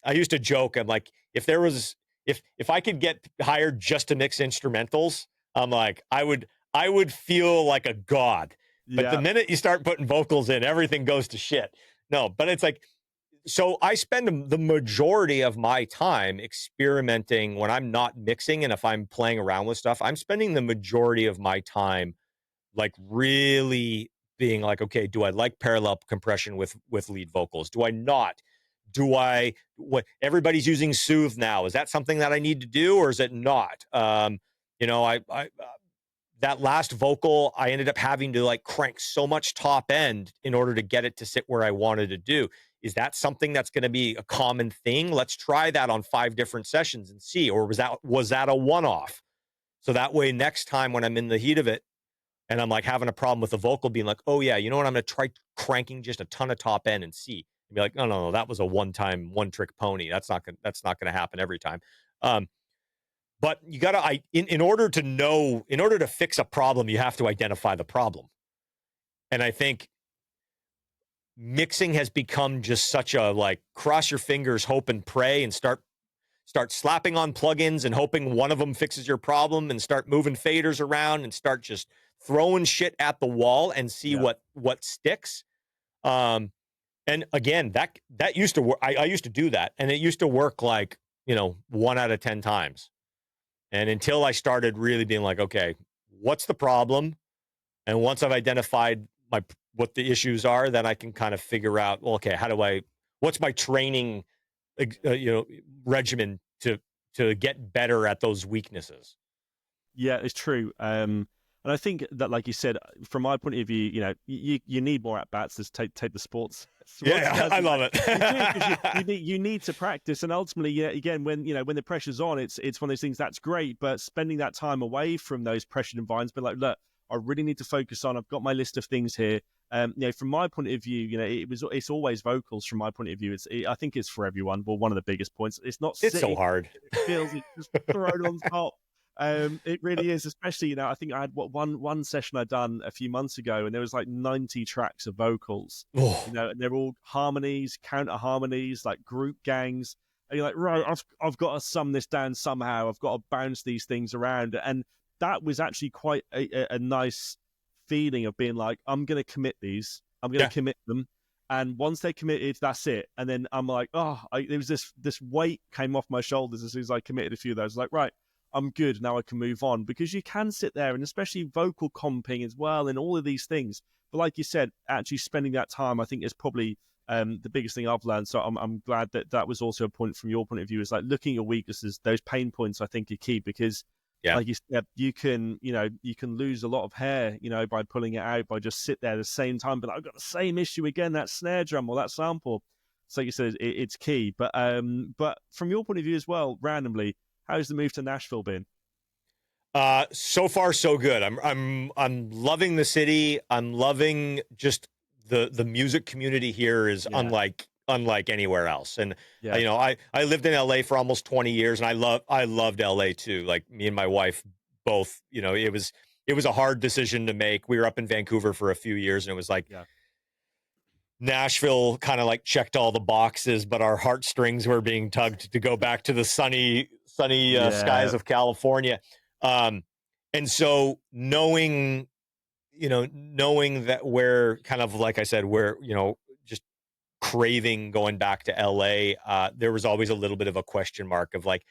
I used to joke, I'm like, if I could get hired just to mix instrumentals, I'm like, I would feel like a god. But the Yeah. minute you start putting vocals in, everything goes to shit. No, but it's like, so I spend the majority of my time experimenting when I'm not mixing, and if I'm playing around with stuff, I'm spending the majority of my time like really being like, okay, do I like parallel compression with lead vocals? Do I not? Do I what everybody's using Soothe now? Is that something that I need to do, or is it not? You know, I that last vocal, I ended up having to like crank so much top end in order to get it to sit where I wanted to do. Is that something that's going to be a common thing? Let's try that on 5 different sessions and see. Or was that a one-off? So that way, next time when I'm in the heat of it and I'm like having a problem with the vocal, being like, oh yeah, you know what? I'm going to try cranking just a ton of top end and see. And be like, no, that was a one-time, one-trick pony. That's not going to happen every time. But you got to, in order to fix a problem, you have to identify the problem. And I think mixing has become just such a like cross your fingers, hope and pray, and start slapping on plugins and hoping one of them fixes your problem, and start moving faders around and start just throwing shit at the wall and see what sticks. And again, that used to work. I used to do that, and it used to work like, 1 out of 10 times. And until I started really being like, okay, what's the problem? And once I've identified what the issues are, then I can kind of figure out, well, okay, what's my training, regimen to get better at those weaknesses? Yeah, it's true. And I think that, like you said, from my point of view, you need more at bats to take the sports. Yeah, I love it. You need to practice, and ultimately, again, when the pressure's on, it's one of those things that's great. But spending that time away from those pressured environments, but like, look, I really need to focus on. I've got my list of things here. From my point of view, it's always vocals. From my point of view, I think it's for everyone. Well, one of the biggest points. It's not. It's so hard. It feels it's just thrown on top. It really is, especially, I think I had one session I'd done a few months ago, and there was like 90 tracks of vocals, and they're all harmonies, counter harmonies, like group gangs. And you're like, right, I've got to sum this down somehow. I've got to bounce these things around. And that was actually quite a nice feeling of being like, I'm going to commit these. I'm going to commit them. And once they committed, that's it. And then I'm like, there was this weight came off my shoulders as soon as I committed a few of those. Like, right, I'm good. Now I can move on, because you can sit there, and especially vocal comping as well, and all of these things. But like you said, actually spending that time, I think, is probably the biggest thing I've learned. So I'm glad that was also a point from your point of view, is like looking at your weaknesses. Those pain points, I think, are key, because like you said, you can lose a lot of hair, by pulling it out, by just sit there at the same time. But I've got the same issue again, that snare drum or that sample. So like you said, it's key. But from your point of view as well, randomly, how's the move to Nashville been? So far, so good. I'm loving the city. I'm loving just the music community here is unlike anywhere else. And I lived in LA for almost 20 years, and I loved LA too. Like me and my wife both, it was a hard decision to make. We were up in Vancouver for a few years, and it was like, Nashville kind of like checked all the boxes, but our heartstrings were being tugged to go back to the sunny skies of California. And so knowing that we're kind of, like I said, we're, just craving going back to LA, there was always a little bit of a question mark of like,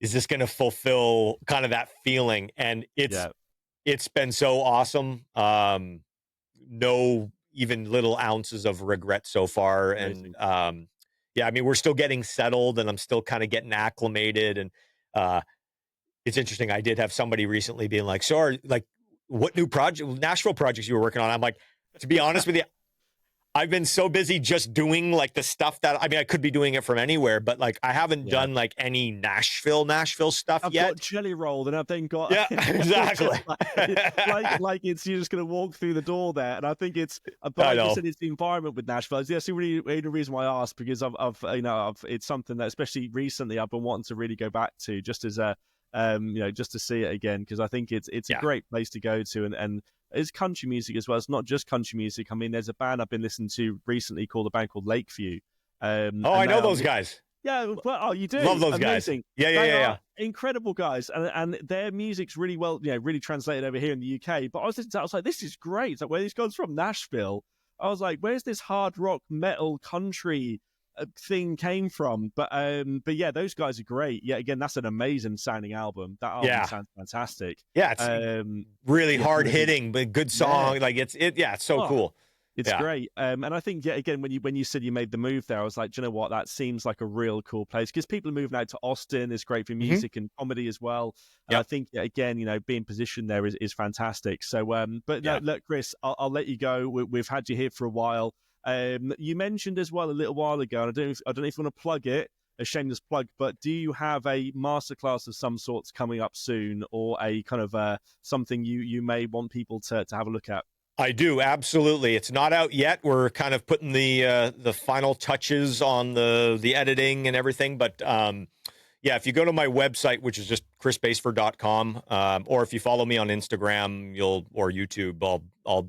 is this going to fulfill kind of that feeling? And it's been so awesome. No even little ounces of regret so far. Amazing. And I mean, we're still getting settled, and I'm still kind of getting acclimated. And it's interesting. I did have somebody recently being like, sorry, like what new Nashville projects you were working on? I'm like, to be honest with you, I've been so busy just doing like the stuff that, I mean, I could be doing it from anywhere, but like I haven't done like any Nashville stuff I've yet. got jelly rolled, and I've then got exactly like it's, you're just going to walk through the door there, and I think it's. But like you said, it's the environment with Nashville. That's the really reason why I asked, because I've it's something that especially recently I've been wanting to really go back to, just as a just to see it again, because I think it's a great place to go to, and it's country music as well. It's not just country music. I mean, there's a band I've been listening to recently called Lakeview. I know those guys. Yeah, well, you do. Love those Amazing. guys. Yeah. Incredible guys, and their music's really well, really translated over here in the UK. But I was like, this is great. It's like, where these guys from? Nashville. I was like, where's this hard rock, metal, country thing came from? But yeah, those guys are great. Yeah, again, that's an amazing sounding album. That album sounds fantastic. Yeah, it's really hard hitting, but good song. Like it's so cool. It's great. And I think, again, when you said you made the move there, I was like, do you know what? That seems like a real cool place, because people are moving out to Austin. It's great for music and comedy as well. And I think, again, being positioned there is fantastic. So, no, look, Chris, I'll let you go. We've had you here for a while. You mentioned as well a little while ago, and I don't know if you want to plug it, a shameless plug, but do you have a masterclass of some sorts coming up soon, or a kind of something you may want people to have a look at? I do, absolutely. It's not out yet. We're kind of putting the final touches on the editing and everything. But if you go to my website, which is just chrisbaseford.com, or if you follow me on Instagram or YouTube, I'll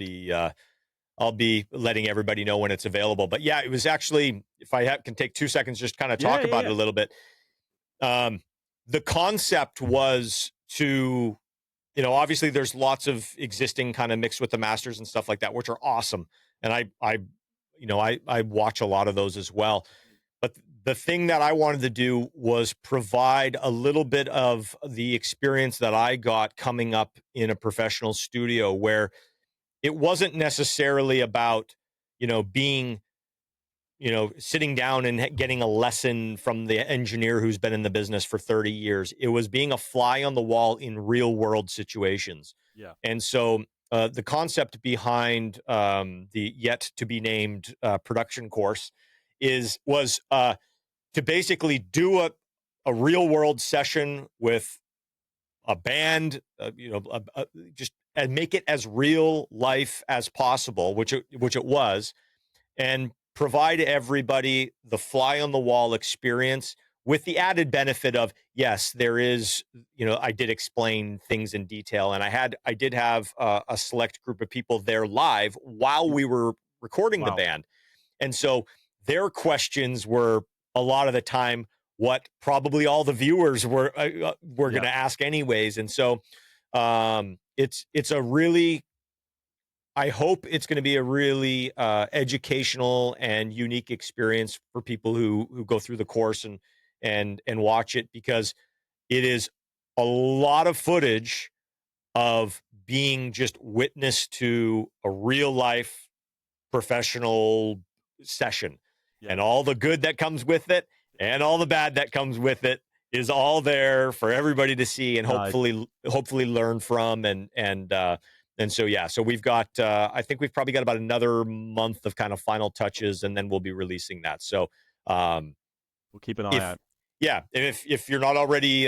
be letting everybody know when it's available. But yeah, it was actually, if I can take 2 seconds, just kind of talk about it a little bit. The concept was to, obviously there's lots of existing kind of mixed with the masters and stuff like that, which are awesome. And I watch a lot of those as well. But the thing that I wanted to do was provide a little bit of the experience that I got coming up in a professional studio, where it wasn't necessarily about, being, sitting down and getting a lesson from the engineer who's been in the business for 30 years. It was being a fly on the wall in real world situations. Yeah. And so the concept behind the yet to be named production course was to basically do a real world session with a band, just and make it as real life as possible, which it was, and provide everybody the fly on the wall experience, with the added benefit of, yes, there is, I did explain things in detail, and I did have a select group of people there live while we were recording the band. And so their questions were a lot of the time what probably all the viewers were going to ask anyways. And so it's a really, I hope it's going to be a really educational and unique experience for people who go through the course and watch it, because it is a lot of footage of being just witness to a real life professional session, and all the good that comes with it and all the bad that comes with it is all there for everybody to see and hopefully learn from. And so we've got, I think we've probably got about another month of kind of final touches, and then we'll be releasing that. So we'll keep an eye out. Yeah. And if you're not already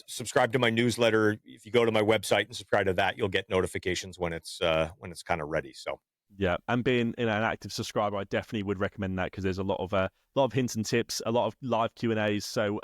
subscribed to my newsletter, if you go to my website and subscribe to that, you'll get notifications when it's kind of ready. So. Yeah, and being an active subscriber, I definitely would recommend that, because there's a lot of hints and tips, a lot of live Q&As. So,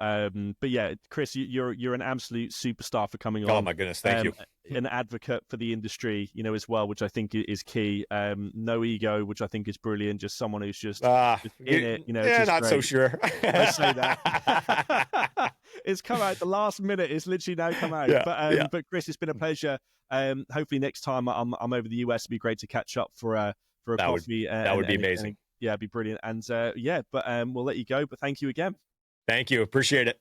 but yeah, Chris, you're an absolute superstar for coming on. Oh my goodness, thank you. An advocate for the industry, as well, which I think is key. No ego, which I think is brilliant. Just someone who's just in it. Yeah, not great. So sure. I say that. It's come out the last minute. It's literally now come out. Yeah, but Chris, it's been a pleasure. Hopefully next time I'm over the US, it'd be great to catch up for a coffee. That would be amazing. Yeah, it'd be brilliant. And but we'll let you go. But thank you again. Thank you. Appreciate it.